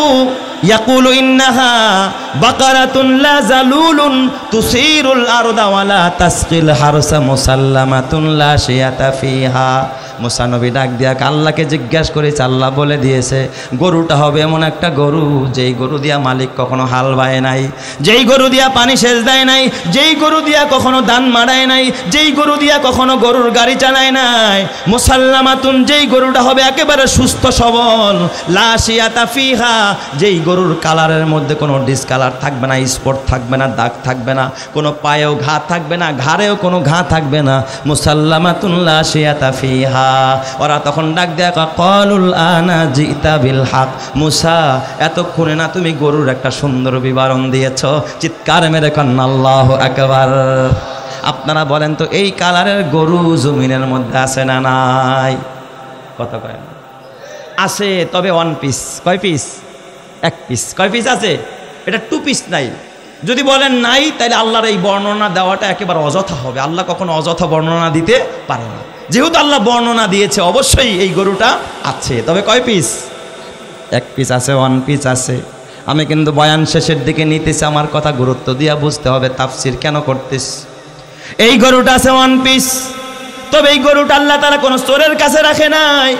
ইয়াকুলু ইন্নাহা বাকারাতুন লা জালুলুন তুসিরুল আরদা ওয়ালা তাসকিল হারসা মুসাল্লামাতুন লা শিয়াতা ফিহা। মুসা নবী ডাক দিয়া আল্লাহকে জিজ্ঞাসা করেছে, আল্লাহ বলে দিয়েছে গরুটা হবে এমন একটা গরু যেই গরু দিয়া মালিক কখনো হাল বায় নাই, যেই গরু দিয়া পানি সেচ দেয় নাই, যেই গরু দিয়া কখনো ধান মাড়ায় নাই, যেই গরু দিয়া কখনো গরুর গাড়ি চালায় নাই। মুসাল্লামাতুন, যেই গরুটা হবে একেবারে সুস্থ সবল, লা শিয়াতা ফিহা, যেই গরুর কালারের মধ্যে কোনো ডিসকালার থাকবে না, স্পট থাকবে না, দাগ থাকবে না, কোনো পায়েও ঘা থাকবে না, ঘাড়েও কোনো ঘা থাকবে না। মুসাল্লামাতুন লা শিয়াতা ফিহা। ওরা তখন ডাক দেয়া ক্বালুল আনা জিতা বিল হক। মুসা, এতক্ষণে না তুমি গরুর একটা সুন্দর বিবরণ দিয়েছ। চিৎকার মেরে কন্না আল্লাহু আকবার। আপনারা বলেন তো এই কালারের গরু জমিনের মধ্যে আছে না নাই? কথা কয় না? আছে, তবে ওয়ান পিস। কয় পিস? এক পিস। কয় পিস আছে? এটা টু পিস নাই। যদি বলেন নাই তাহলে আল্লাহর এই বর্ণনা দেওয়াটা একেবারে অযথা হবে। আল্লাহ কখনো অযথা বর্ণনা দিতে পারে না। যেহেতু আল্লাহ বর্ণনা দিয়েছে অবশ্যই এই গরুটা আছে, তবে কয় পিস? এক পিস আছে, ওয়ান পিস আছে। আমি কিন্তু বয়ান শেষের দিকে নিতেছি, আমার কথা গুরুত্ব দিয়া বুঝতে হবে তাফসির কেন করতেছ। এই গরুটা আছে ওয়ান পিস, তবে এই গরুটা আল্লাহ তাআলা কোনো চোরের কাছে রাখে নাই,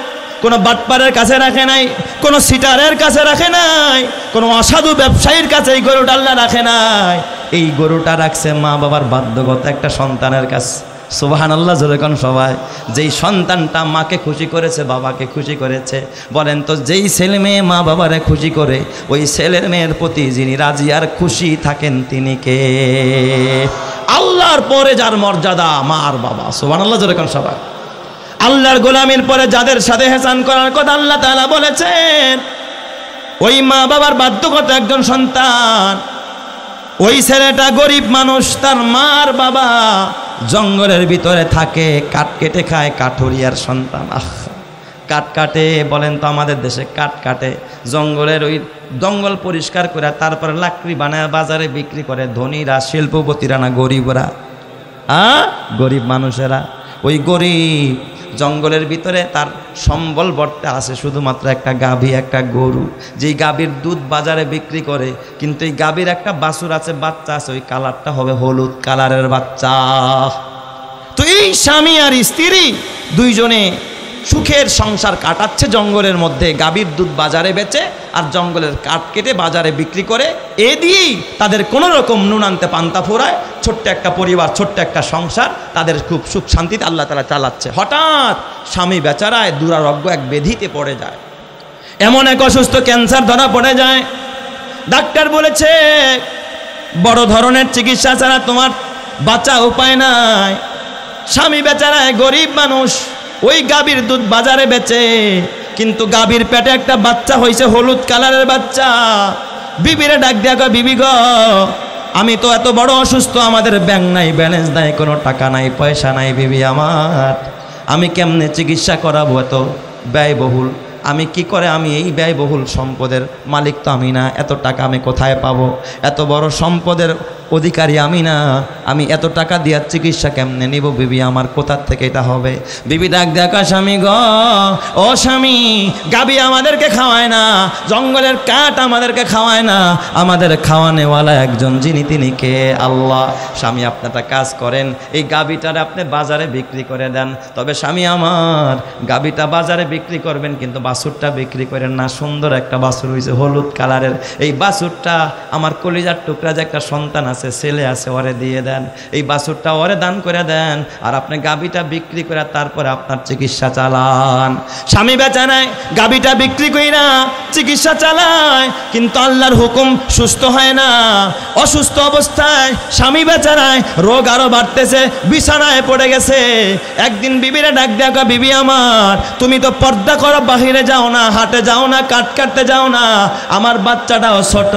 কোনো বাটপারের কাছে রাখে নাই, কোনো সিটারের কাছে রাখে নাই, কোনো অসাধু ব্যবসায়ীর কাছে এই গরুটা আল্লাহ রাখে নাই। এই গরুটা রাখছে মা বাবার বাধ্যগত একটা সন্তানের কাছে। সুবহানাল্লাহ, জোরে কোন সবাই। যেই সন্তানটা মাকে খুশি করেছে, বাবাকে খুশি করেছে, বলেন তো যেই ছেলে মেয়ে মা বাবারে খুশি করে, ওই ছেলের মেয়ের প্রতি যিনি রাজি আর খুশি থাকেন তিনি কে? আল্লাহর পরে যার মর্যাদা মা আর বাবা। সুবহানাল্লাহ, জোরে কোন সবাই। আল্লাহর গোলামির পরে যাদের সাথে হেসান করার কথা আল্লাহ তাআলা বলেছেন, ওই মা বাবার বাধ্যগত একজন সন্তান। ওই ছেলেটা গরিব মানুষ, তার মার বাবা জঙ্গলের ভিতরে থাকে, কাঠ কেটে খায়, কাঠুরিয়ার সন্তান। কাঠ কাটে, বলেন তো আমাদের দেশে কাঠ কাটে, জঙ্গলের ওই জঙ্গল পরিষ্কার করে তারপরে লাকড়ি বানায় বাজারে বিক্রি করে ধনীরা, শিল্পপতিরা না গরিবরা? গরিব মানুষেরা। ওই গরিব জঙ্গলের ভিতরে তার সম্বল বর্তে আছে শুধুমাত্র একটা গাভী, একটা গরু। যেই গাভীর দুধ বাজারে বিক্রি করে, কিন্তু এই গাভীর একটা বাছুর আছে, বাচ্চা আছে, ওই কালারটা হবে হলুদ কালারের বাচ্চা। তো এই স্বামী আর স্ত্রী দুইজনে সুখের সংসার কাটাচ্ছে জঙ্গলের মধ্যে। গাভীর দুধ বাজারে বেচে আর জঙ্গলের কাঠ কেটে বাজারে বিক্রি করে, এ দিয়েই তাদের কোনো রকম নুন আনতে পান্তা ফোরায়। ছোট্ট একটা পরিবার, ছোট্ট একটা সংসার, তাদের খুব সুখ শান্তিতে আল্লাহ তাআলা চালাচ্ছে। হঠাৎ স্বামী বেচারায় দুরারোগ্য এক ব্যাধিতে পড়ে যায়। এমন এক অসুস্থ ক্যান্সার ধরা পড়ে যায়। ডাক্তার বলেছে বড় ধরনের চিকিৎসা ছাড়া তোমার বাঁচা উপায় নাই। স্বামী বেচারায় গরিব মানুষ, ওই গাভীর দুধ বাজারে বেচে, কিন্তু গাভীর পেটে একটা বাচ্চা হয়েছে, হলুদ কালারের বাচ্চা। বিবিরে ডাক দিয়া কয়, বিবি গো, আমি তো এত বড় অসুস্থ, আমাদের ব্যাংক নাই, ব্যালেন্স নাই, কোনো টাকা নাই, পয়সা নাই। বিবি আমার, আমি কেমনে চিকিৎসা করাবো? এত ব্যয়বহুল। আমি কি করে, আমি এই ব্যয়বহুল সম্পদের মালিক তো আমি না, এত টাকা আমি কোথায় পাবো? এত বড় সম্পদের অধিকারী আমি না, আমি এত টাকা দিয়ে চিকিৎসা কেমনে নিব? বিবি আমার, কোথার থেকে এটা হবে? বিবি ডাক দেখা, স্বামী গো, ও স্বামী, গাভী আমাদেরকে খাওয়ায় না, জঙ্গলের কাঠ আমাদেরকে খাওয়ায় না, আমাদের খাওয়ানেওয়ালা একজন যিনি, তিনি কে? আল্লাহ। স্বামী, আপনি একটা কাজ করেন, এই গাভীটার আপনি বাজারে বিক্রি করে দেন। তবে স্বামী আমার, গাভীটা বাজারে বিক্রি করবেন, কিন্তু বাছুরটা বিক্রি করেন না। সুন্দর একটা বাছুর হয়েছে, হলুদ কালারের। এই বাছুরটা আমার কলিজার টুকরা যে একটা সন্তান আছে, ছেলে আছে, ওরে দিয়ে দেন। এই বাছুরটা ওরে দান করে দেন, আর আপনি গাভীটা বিক্রি করে তারপরে আপনার চিকিৎসা চালান। স্বামী বেচারায় গাভীটা বিক্রি কইরা চিকিৎসা চালায়, কিন্তু আল্লাহর হুকুম সুস্থ হয় না। অসুস্থ অবস্থায় স্বামী বেচারায় রোগ আরো বাড়তেছে, বিছানায় পড়ে গেছে। একদিন বিবিরে ডাক দেখা, বিবি আমার, তুমি তো পর্দা করো, বাহিরে যাও না, হাটে যাও না, কাট কাটতে যাও না, আমার বাচ্চাটাও ছোট,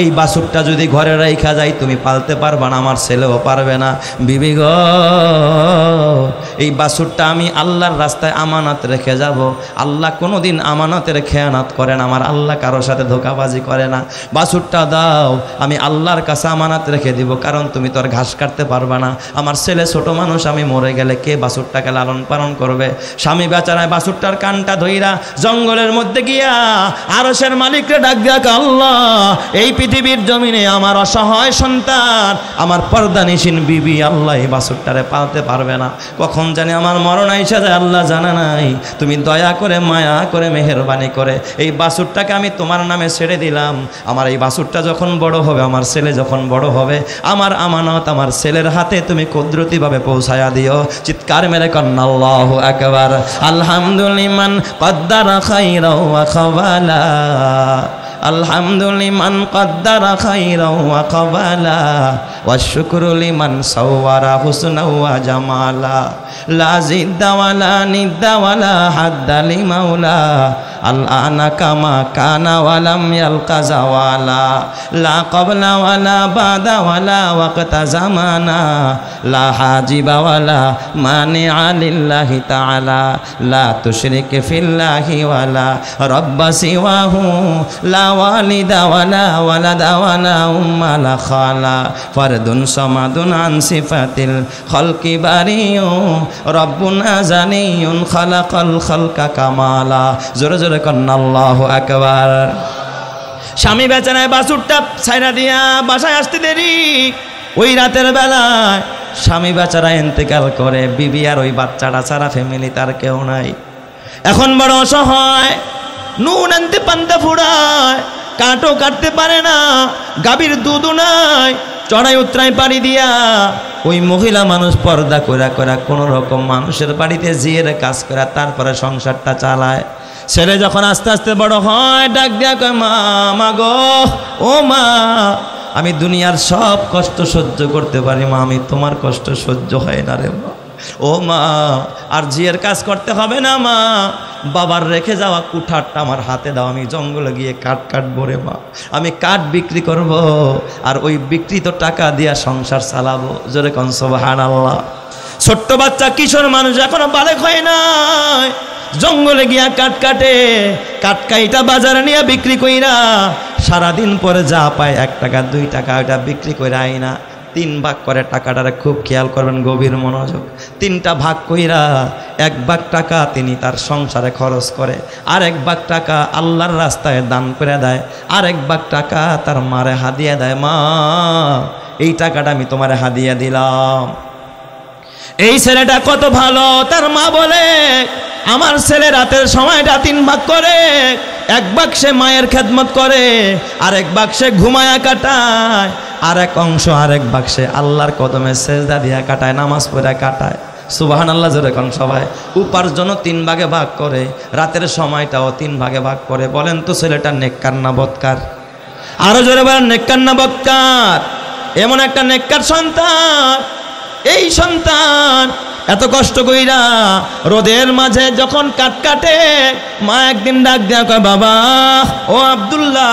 এই বাছুরটা যদি ঘরে রাইখা যায় তুমি পালতে পারবা না, আমার ছেলেও পারবে না। বিবি গো, এই বাছুরটা আমি আল্লাহর রাস্তায় আমানত রেখে যাব। আল্লাহ কোনোদিন আমানতের খেয়ানত করেন, আমার আল্লাহ কারোর সাথে ধোঁকাবাজি করে না। বাছুরটা দাও, আমি আল্লাহর কাছে আমানত রেখে দিব, কারণ তুমি তো আর ঘাস কাটতে পারবা না। আমার ছেলে ছোট মানুষ, আমি মরে গেলে কে বাছুরটাকে লালন পালন করবে? স্বামী বেচারায় বাছুরটার কানটা ধইরা জঙ্গলের মধ্যে গিয়া আরশের মালিকরে ডাক দিয়া, আল্লাহ এই পৃথিবীর জমিনে আমার অসহায় সন্তান, আমার পর্দানিসীন বিবি, আল্লাহ এই বাছুরটারে পালতে পারবে না, কখন জানি আমার মরণ আইসা যায়, আল্লাহ জানা নাই। তুমি দয়া করে মায়া করে মেহেরবানি করে এই বাছুরটাকে আমি তোমার নামে ছেড়ে দিলাম। আমার এই বাছুরটা যখন বড় হবে, আমার ছেলে যখন বড় হবে, আমার আমানত আমার ছেলের হাতে তুমি কুদরতিভাবে পৌঁছায়া দিও। চিৎকার মেরে কন্না আল্লাহু আকবার। আলহামদুলিমান কদ্দারা খাইরা ওয়া খাওয়ালা, আলহামদুলিমান কদ্দারা খাইরা ওয়া খাওয়ালা, ওয়া শুকরু লিমান সাওয়ারা হুসনা ওয়া জামালা, লা জিদ্দা ওয়ালা নিদ্দা ওয়ালা হাদ্দা লিমাউলা, আল্লানা কামা কানা ওয়ালাম ইয়ালকা জাওয়ালা, লা ক্বাবলা ওয়ালা বাদা ওয়ালা ওয়াক্তা জামানা, লা হাজিবা ওয়ালা মানিআ লিল্লাহি তাআলা, লা তুশরিক ফিল্লাহি ওয়ালা রাব্বা সিওয়াহু, লা ওয়ালিদা ওয়ালা ওয়ালাদা ওয়ালা উম্মা লা খালা, ফারদুন সামাদুন আন সিফাতিল খালকি বারিউ, রব্বুনা জানিয়ুন খালাকাল খালকা কামালা। জোরে জোরে কন্না আল্লাহু আকবার। স্বামী বেচারায় বাছুরটা ছাইরা দিয়া বাসায় আসতে দেরি, ওই রাতের বেলায় স্বামী বেচারা ইন্তেকাল করে, বিবি আর ওই বাচ্চাটা ছাড়া ফ্যামিলি তার কেউ নাই। এখন বড় অসহায়, নুন আনতে পান্তা ফুড়ায়, কাঠও কাটতে পারে না, গাভীর দুধও নাই, চড়াই উত্তরায় পাড়ি দিয়া ওই মহিলা মানুষ পর্দা করা করা কোনো রকম মানুষের বাড়িতে জিয়ের কাজ করা, তারপরে সংসারটা চালায়। ছেলে যখন আস্তে আস্তে বড় হয়, ডাক দিয়া কয়, মা, মা গো, ও মা, আমি দুনিয়ার সব কষ্ট সহ্য করতে পারি মা, আমি তোমার কষ্ট সহ্য হয় না রে মা। ও মা, আর জিয়ের কাজ করতে হবে না মা, বাবার রেখে যাওয়া কুঠারটা আমার হাতে দাও, আমি জঙ্গলে গিয়ে কাঠ কাটবো রে মা, আমি কাঠ বিক্রি করব, আর ওই বিক্রিত টাকা দিয়া সংসার চালাবো। জোরে কোন সুবহানাল্লাহ। ছোট্ট বাচ্চা কিশোর মানুষ এখনো বালেক হয় নাই, জঙ্গলে গিয়া কাঠ কাটে, কাঠ কাইটা বাজারে নিয়ে বিক্রি কইরা সারাদিন পরে যা পায় 1 টাকা 2 টাকা, ওইটা বিক্রি করে আইনা 3 ভাগ করে টাকাটারে, খুব খেয়াল করবেন, গভীর মনোযোগ। 3টা ভাগ কইরা 1 ভাগ টাকা তিনি তার সংসারে খরচ করে, আর 1 ভাগ টাকা আল্লাহর রাস্তায় দান করে দেয়, আর 1 ভাগ টাকা তার মারে হাদিয়া দেয়, মা এই টাকাটা আমি তোমারে হাদিয়া দিলাম। এই ছেলেটা কত ভালো, তার মা বলে আমার ছেলে রাতের সময়টা 3 ভাগ করে, 1 ভাগ সে মায়ের খেদমত করে, আর 1 ভাগ সে ঘুমায়া কাটায়, আর 1 অংশ আর 1 ভাগ সে আল্লাহর কদমে সেজদা দিয়া কাটায়, নামাজ পড়ে কাটায়। সুবহানাল্লাহ। জোরে কোন সবাই। উপার্জনও 3 ভাগে ভাগ করে, রাতের সময়টাও 3 ভাগে ভাগ করে। বলেন তো ছেলেটা নেককার না বদকার? আরো জোরে বলেন, নেককার না বদকার? এমন একটা নেককার সন্তান, এই সন্তান এত কষ্ট কইরা রোদের মাঝে যখন কাট কাটে, মা একদিন ডাক দেয়া কয়, বাবা ও আব্দুল্লাহ,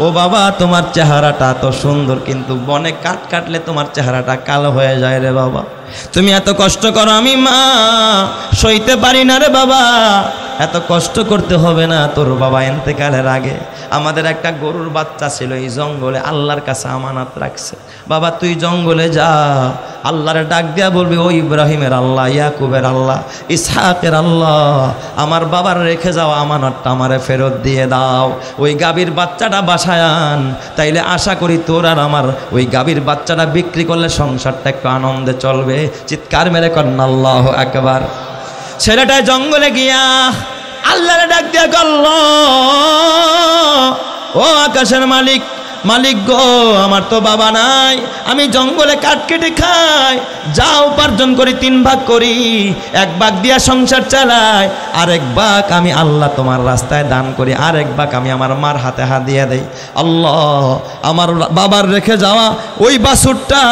ও বাবা তোমার চেহারাটা তো সুন্দর, কিন্তু বনে কাট কাটলে তোমার চেহারাটা কালো হয়ে যায় রে বাবা, তুমি এত কষ্ট করো, আমি মা সইতে পারি না রে বাবা, এত কষ্ট করতে হবে না। তোর বাবা ইন্তেকালের আগে আমাদের একটা গরুর বাচ্চা ছিল, এই জঙ্গলে আল্লাহর কাছে আমানত রাখছে, বাবা তুই জঙ্গলে যা, আল্লাহরে ডাক দিয়া বলবি, ও ইব্রাহিমের আল্লাহ, ইয়াকুবের আল্লাহ, ইসহাকের আল্লাহ, আমার বাবার রেখে যাওয়া আমানতটা আমারে ফেরত দিয়ে দাও। ওই গাভীর বাচ্চাটা বাসায় আন, তাইলে আশা করি তোর আর আমার ওই গাভীর বাচ্চাটা বিক্রি করলে সংসারটা একটু আনন্দে চলবে। চিৎকার মেরে কন্না আল্লাহু আকবার। ছেলেটা জঙ্গলে গিয়া আল্লাহরে ডাক দিয়া গেল, ও আকাশের মালিক, মালিক গো, আমার তো বাবা নাই, আমি জঙ্গলে কাঠ কেটে খাই, যা উপার্জন করি 3 ভাগ করি, 1 ভাগ দিয়া সংসার চালাই, আর 1 ভাগ আমি আল্লাহ তোমার রাস্তায় দান করি, আর 1 ভাগ আমি আমার মার হাতে হাদিয়া দেই। আল্লাহ, আমার বাবার রেখে যাওয়া ওই বাছুরটা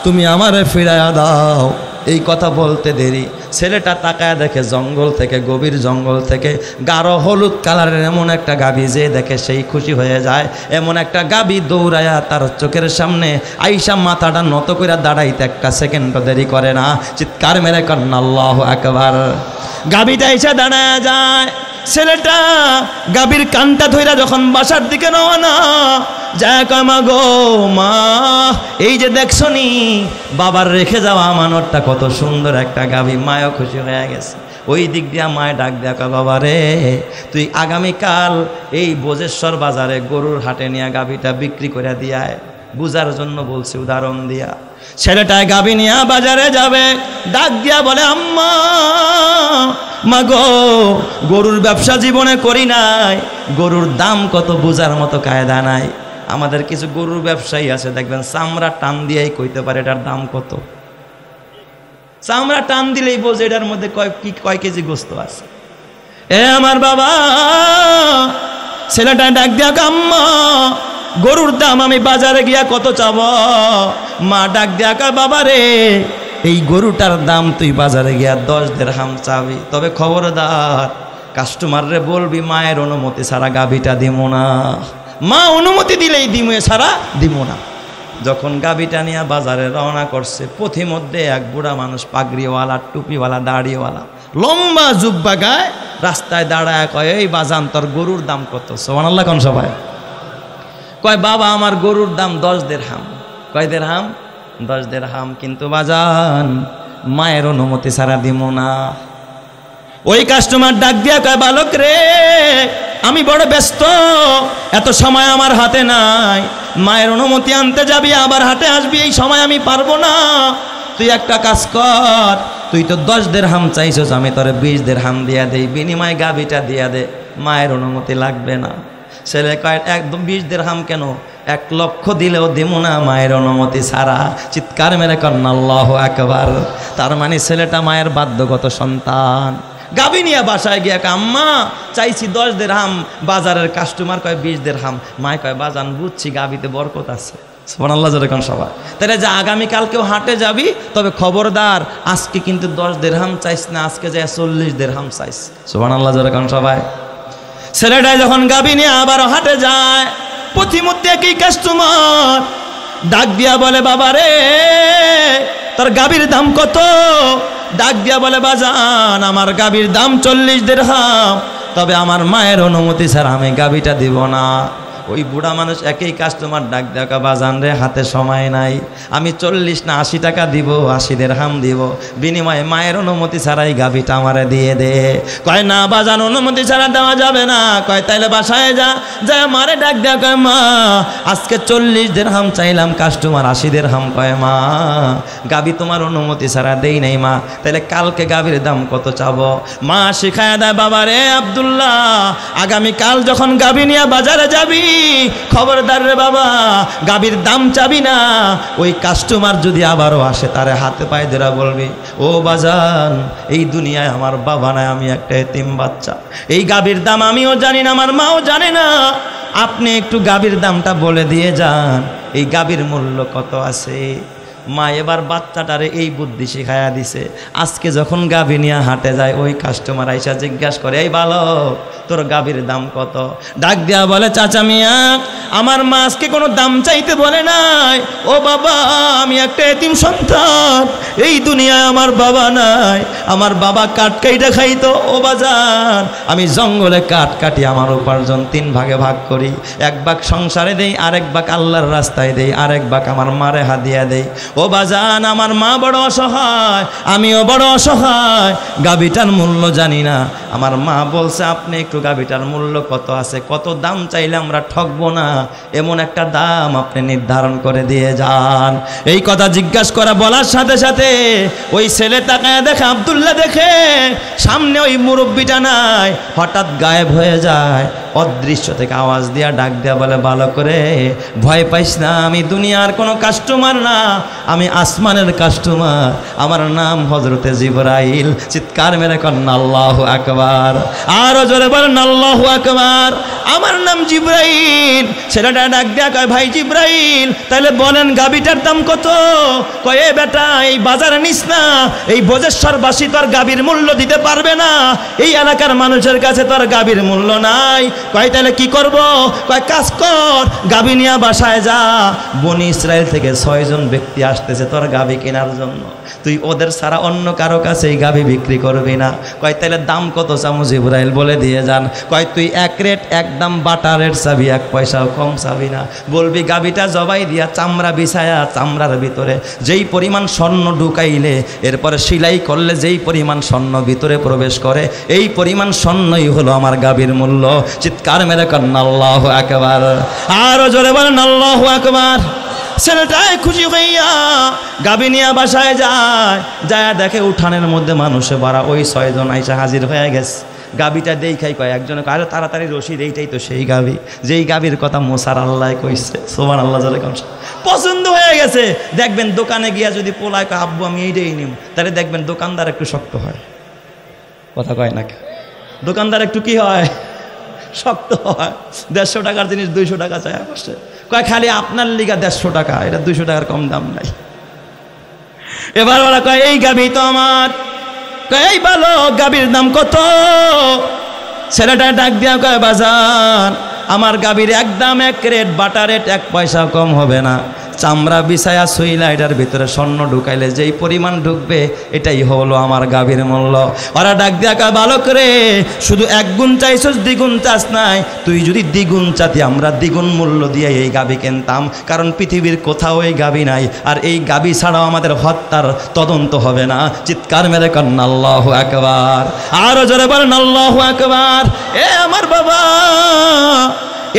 তুমি আমারে ফিরাইয়া দাও। এই কথা বলতে দেরি, ছেলেটা তাকায় দেখে জঙ্গল থেকে, গভীর জঙ্গল থেকে গাঢ় হলুদ কালারের এমন একটা গাভী, যে দেখে সেই খুশি হয়ে যায়। এমন একটা গাভী দৌড়ায়া তার চোখের সামনে আইসা মাথাটা নত করে দাঁড়াইতে 1 সেকেন্ডও দেরি করে না। চিৎকার মেরে কন্না আল্লাহু আকবার। গাভীটা এসে দাঁড়ায় যায়, ছেলেটা গাভীর কানটা ধইরা যখন বাসার দিকে রওনা যায়, কয় মা গো মা, এই যে দেখছো নি বাবার রেখে যাওয়া আমানতটা কত সুন্দর একটা গাভী। মায়ও খুশি হয়ে গেছে। ওই দিক দিয়া মায় ডাক দেয়া, কয় বাবা রে, তুই আগামীকাল এই বোজেশ্বর বাজারে গরুর হাটে নিয়ে গাভীটা বিক্রি করে দিয়ায়। বুঝার জন্য বলছি, উদাহরণ দিয়া। ছেলেটায় গাভী নিয়ে বাজারে যাবে, ডাক দিয়া বলে আম্মা, মা গো, গরুর ব্যবসা জীবনে করি নাই, গরুর দাম কত বুঝার মতো কায়দা নাই। আমাদের কিছু গরুর ব্যবসায়ী আছে, দেখবেন চামড়া টান দিয়েই কইতে পারে এটার দাম কত। চামড়া টান দিলেই বোঝে এটার মধ্যে কয় কেজি গোস্ত আছে। এ আমার বাবা, ছেলেটা ডাক দিয়া, আম্মা, গরুর দাম আমি বাজারে গিয়া কত চাব? মা ডাক দিয়া, বাবা রে, এই গরুটার দাম তুই বাজারে গিয়া 10 দিরহাম চাবি, তবে খবরদার কাস্টমার রে বলবি মায়ের অনুমতি ছাড়া গাভীটা দিব না। মা অনুমতি দিলেই দিমু, ছাড়া দিব না। যখন গাভীটা নিয়ে বাজারে রওনা করছে, পথিমধ্যে এক বুড়া মানুষ, পাগড়িওয়ালা, টুপিওয়ালা, দাড়িওয়ালা, লম্বা জুব্বা গায়ে রাস্তায় দাঁড়ায় কয়, এই বাজান তোর গরুর দাম কত? সুবহানাল্লাহ কোন সবাই? কয় বাবা আমার গরুর দাম 10 দিরহাম। কয় দিরহাম? 10 দিরহাম। কিন্তু বাজান মায়ের অনুমতি ছাড়া দিব না। ওই কাস্টমার ডাক দিয়া কয়, বালক রে, আমি বড় ব্যস্ত, এত সময় আমার হাতে নাই। মায়ের অনুমতি আনতে যাবি, আবার হাটে আসবি, এই সময় আমি পারবো না। তুই একটা কাজ কর, তুই তো 10 দিরহাম চাইছস, আমি তোরে 20 দিরহাম দিয়া দেই, বিনিময় গাভীটা দিয়া দে, মায়ের অনুমতি লাগবে না। ছেলে কয়, একদম 20 দিরহাম কেন, 1 লক্ষ দিলেও দিব না মায়ের অনুমতি ছাড়া। চিৎকার মেরে কন্যা আল্লাহু আকবার। তার মানে ছেলেটা মায়ের বাধ্যগত সন্তান। গাভী নিয়ে বাসায় গিয়ে আম্মা চাইছি 10 দিরহাম, বাজারের কাস্টমার কয় 20 দিরহাম। মায় কয়, বাজান বুঝছি গাভীতে বরকত আছে। সুবহানাল্লাহ যখন সবাই। তাহলে যে আগামীকালকেও হাটে যাবি, তবে খবরদার আজকে কিন্তু 10 দিরহাম চাইস না, আজকে যায় 40 দিরহাম চাইস। সুবহানাল্লাহ যখন সবাই। ছেলেটাই যখন গাভী নিয়ে আবার হাটে যায়, পথিমধ্যে একই কাস্টমার ডাক দিয়া বলে, বাবা রে, তোর গাভীর দাম কত? ডাক দিয়া বলে, বাজান আমার গাভীর দাম 40 দিরহাম, তবে আমার মায়ের অনুমতি ছাড়া আমি গাভীটা দিব না। ওই বুড়া মানুষ একই কাস্টমার ডাক দেখা, বাজান রে, হাতে সময় নাই, আমি 40 না 80 টাকা দিব, 80 দিরহাম দিব, বিনিময়ে মায়ের অনুমতি ছাড়াই গাভীটা আমারে দিয়ে দে। কয় না বাজান, অনুমতি ছাড়া দেওয়া যাবে না। কয় তাইলে বাসায় যা, যায় মারে ডাক দেয়া, কয় মা আজকে 40 দিরহাম চাইলাম, কাস্টমার 80 দিরহাম। কয় মা গাভী তোমার অনুমতি ছাড়া দেই নাই মা, তাইলে কালকে গাভীর দাম কত চাবো? মা শিখায় দেয়, বাবা রে আব্দুল্লাহ, আগামীকাল যখন গাভী নিয়ে বাজারে যাবি, খবরদার রে বাবা, গাভীর দাম চাবি না। ওই কাস্টমার যদি আবারও আসে, তারে হাতে পায়ে ধরে বলবি, ও বাজান, এই দুনিয়ায় আমার বাবা নাই, আমি একটা এতিম বাচ্চা, এই গাভীর দাম আমিও জানি না, আমার মাও জানে না, আপনি একটু গাভীর দামটা বলে দিয়ে যান, এই গাভীর মূল্য কত আছে। মা এবার বাচ্চাটারে এই বুদ্ধি শিখাইয়া দিছে। আজকে যখন গাভী নিয়ে হাটে যায়, ওই কাস্টমার আইসা জিজ্ঞাসা করে, এই বালক, তোর গাভীর দাম কত? ডাক দেয়া বলে, চাচা মিয়া, আমার মা আজকে কোনো দাম চাইতে বলে নাই। ও বাবা, আমি একটা এতিম সন্তান, এই দুনিয়ায় আমার বাবা নাই, আমার বাবা কাঠ কাইটা খাইতো। ও বাজান, আমি জঙ্গলে কাঠ কাটি, আমার উপার্জন 3 ভাগে ভাগ করি, 1 ভাগ সংসারে দেই, আরেক ভাগ আল্লাহর রাস্তায় দেই, আরেক ভাগ আমার মারে হাদিয়া দেই। ও বাজান, আমার মা বড় অসহায়, আমিও বড় অসহায়, গাভীটার মূল্য জানি না। আমার মা বলছে, আপনি একটু গাভীটার মূল্য কত আছে, কত দাম চাইলে আমরা ঠকবো না, এমন একটা দাম আপনি নির্ধারণ করে দিয়ে যান। এই কথা জিজ্ঞাসা করা বলার সাথে সাথে ওই ছেলে তাকায় দেখে, আব্দুল্লাহ দেখে সামনে ওই মুরব্বিটা নাই, হঠাৎ গায়েব হয়ে যায়। অদৃশ্য থেকে আওয়াজ দিয়া ডাক দেয়া বলে, ভালো করে ভয় পাইস না, আমি দুনিয়ার কোনো কাস্টমার না, আমি আসমানের কাস্টমার, আমার নাম হযরতে জিবরাইল। চিৎকার মেরে কন্যা আল্লাহু আকবার। আরো জোরে বলেন আল্লাহু আকবার। আমার নাম জিবরাইল। ছেলেটা ডাক দেয়া কয়, ভাই জিবরাইল, তাহলে বলেন গাভীটার দাম কত? কয়, এ বেটা, এই বাজারে নিস না, এই বোজেশ্বরবাসী তোর গাভীর মূল্য দিতে পারবে না, এই এলাকার মানুষের কাছে তোর গাভীর মূল্য নাই, কয় তাহলে কি করব? কয় কাজ কর, গাভী নিয়ে বাসায় যা, বনি ইসরায়েল থেকে 6 জন ব্যক্তি আসতেছে তোর গাভী কেনার জন্য, তুই ওদের ছাড়া অন্য কারো কাছে এই গাভী বিক্রি করবি না। কয় তাহলে দাম কত চামু? জিবরাইল বলে দিয়ে যান। কয় তুই এক রেট একদম বাটারের চাবি, 1 পয়সাও কম চাবি না। বলবি গাভীটা জবাই দিয়া চামড়া বিছায়া চামড়ার ভিতরে যেই পরিমাণ স্বর্ণ ঢুকাইলে, এরপরে সেলাই করলে যেই পরিমাণ স্বর্ণ ভিতরে প্রবেশ করে, এই পরিমাণ স্বর্ণই হলো আমার গাভীর মূল্য। চিৎকার মেরে কন্যা আল্লাহু আকবার, আরো জোরে বলেন আল্লাহু আকবার। ছেলেটাই খুশি হইয়া গাভী নিয়ে বাসায় যায়, যায় দেখে উঠানের মধ্যে মানুষে ভরা, ওই 6 জন আইসা হাজির হয়ে গেছে। গাভীটা দেখাই কয় একজনে কয় আরে তাড়াতাড়ি রশিদ, এইটাই তো সেই গাভী, যেই গাভীর কথা মোসার আল্লাহ কইছে। সুবহানাল্লাহ, জোরে কোন পছন্দ হয়ে গেছে। দেখবেন দোকানে গিয়া যদি পোলায় কয় আব্বু আমি এইটাই নিব, তাহলে দেখবেন দোকানদার একটু শক্ত হয়, কথা কয় না, দোকানদার একটু কি হয়, শক্ত হয়। 150 টাকার জিনিস 200 টাকা চায় বসে, কয় খালি আপনার লিগা 150 টাকা, এটা 200 টাকার কম দাম নাই। এবার ওরা কয় এই গাভী তো আমার, কয় এই ভালো গাভীর দাম কত? ছেলেটা ডাক দিয়া কয় বাজার, আমার গাভীর একদম 1 রেট বাটা রেট, 1 পয়সা কম হবে না। চামড়া বিছায়া সুইলা এটার ভিতরে স্বর্ণ ঢুকাইলে যেই পরিমাণ ঢুকবে এটাই হলো আমার গাভীর মূল্য। ওরা ডাক দিয়া কয় ভালো করে, শুধু 1 গুণ চাইছস, দ্বিগুণ চাস নাই? তুই যদি দ্বিগুণ চাতি আমরা দ্বিগুণ মূল্য দিয়ে এই গাভী কিনতাম, কারণ পৃথিবীর কোথাও এই গাভী নাই, আর এই গাভী ছাড়াও আমাদের হত্যার তদন্ত হবে না। চিৎকার মেরে কন্যা আল্লাহু আকবার, আরো জোরে বলেন আল্লাহু আকবার। এ আমার বাবা,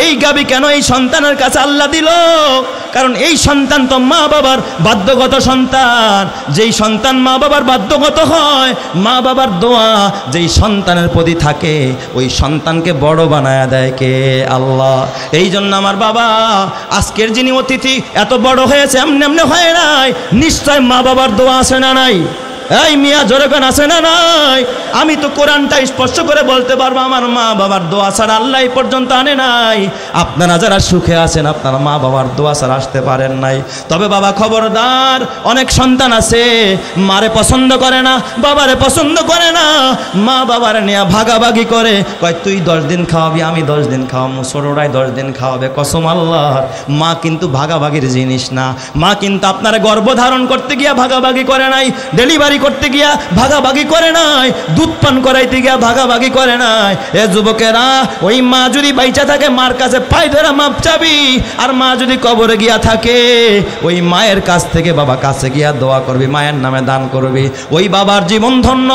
এই গাভী কেন এই সন্তানের কাছে আল্লাহ দিল? কারণ এই সন্তান তো মা বাবার বাধ্যগত সন্তান। যেই সন্তান মা বাবার বাধ্যগত হয়, মা বাবার দোয়া যেই সন্তানের প্রতি থাকে, ওই সন্তানকে বড় বানায় দেয় কে? আল্লাহ। এই জন্য আমার বাবা, আজকের যিনি অতিথি এত বড় হয়েছে এমনি এমনি হয় নাই, নিশ্চয় মা বাবার দোয়া আছে না নাই? এই মিয়া জোরে কোন আছে না নাই? আমি তো কোরআনটা স্পষ্ট করে বলতে পারবো, আমার মা বাবার দোয়া ছাড়া আল্লাহ এই পর্যন্ত আনে নাই। আপনারা যারা সুখে আছেন, আপনারা মা বাবার দোয়া ছাড়া আসতে পারেন নাই। তবে বাবা খবরদার, অনেক সন্তান আছে মারে পছন্দ করে না, বাবারে পছন্দ করে না, মা বাবার নিয়ে ভাগাভাগি করে, কয় তুই 10 দিন খাওয়াবি, আমি 10 দিন খাওয়াবো, ছোটরাই 10 দিন খাওয়াবে। কসম আল্লাহর, মা কিন্তু ভাগাভাগির জিনিস না। মা কিন্তু আপনারা গর্ভধারণ করতে গিয়া ভাগাভাগি করে নাই, ডেলিভারি করতে গিয়া ভাগাভাগি করে নাই, দুধ পান করাইতে গিয়া ভাগাভাগি করে নাই। এ যুবকেরা, ওই মা যদি বাইচা থাকে মার কাছে পায়ে ধরে মাপ চাবি, আর মা যদি কবরে গিয়া থাকে ওই মায়ের কাছ থেকে বাবা কাছে গিয়া দোয়া করবি, মায়ের নামে দান করবি। ওই বাবার জীবন ধন্য।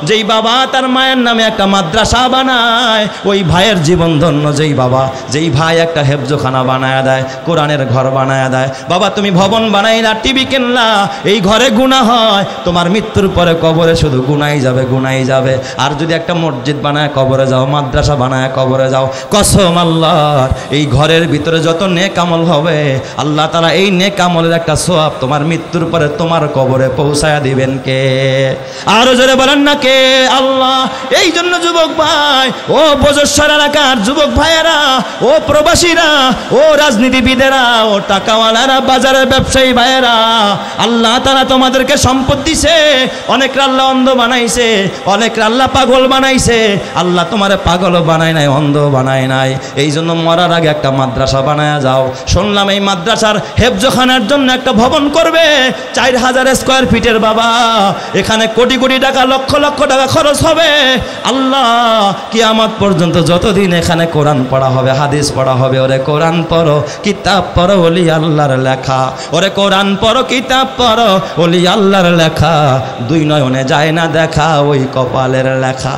যেই বাবা তার মায়ের নামে একটা মাদ্রাসা বানায়, ওই ভাইয়ের জীবন ধন্য। যেই বাবা, যেই ভাই একটা হেফজখানা বানায় দেয়, কোরআনের ঘর বানায় দেয়। বাবা তুমি ভবন বানাইলা, টিভি কিনলা, এই ঘরে গুনাহ হয়, তোমার মৃত্যুর পরে কবরে শুধু গুনাই যাবে, গুনাই যাবে। আর যদি একটা মসজিদ বানায় কবরে যাও, মাদ্রাসা বানায় কবরে যাও, কসম আল্লাহর, এই ঘরের ভিতরে যত নেক আমল হবে, আল্লাহ তাআলা এই নেক আমলের একটা সওয়াব তোমার মৃত্যুর পরে তোমার কবরে পৌঁছায়া দিবেন কে? আরো জোরে বলেন না কে? আল্লাহ। এই জন্য যুবক ভাই, ও বজস্বর এলাকার যুবক ভাইয়েরা, ও প্রবাসীরা, ও রাজনীতিবিদেরা, ও টাকাওয়ালারা, বাজারের ব্যবসায়ী ভাইয়েরা, আল্লাহ তাআলা তোমাদেরকে সম্পদ দিছে। অনেকরা আল্লাহ অন্ধ বানাইছে, অনেকরা আল্লাহ পাগল বানাইছে। আল্লাহ তোমারে পাগলও বানায় নাই, অন্ধ বানায় নাই। এই জন্য মরার আগে একটা মাদ্রাসা বানায়া যাও। শুনলাম এই মাদ্রাসার হেফজখানার জন্য একটা ভবন করবে, 4000 স্কয়ার ফিটের। বাবা, এখানে কোটি কোটি টাকা, লক্ষ লক্ষ টাকা খরচ হবে। আল্লাহ, কিয়ামত পর্যন্ত যতদিন এখানে কোরআন পড়া হবে, হাদিস পড়া হবে, ওরে কোরআন পড়ো, কিতাব পড়ো, ওলি আল্লাহর লেখা। ওরে কোরআন পড়ো, কিতাব পড়ো, ওলি আল্লাহর লেখা। 2 নয়নে যায় না দেখা, ওই কপালের লেখা।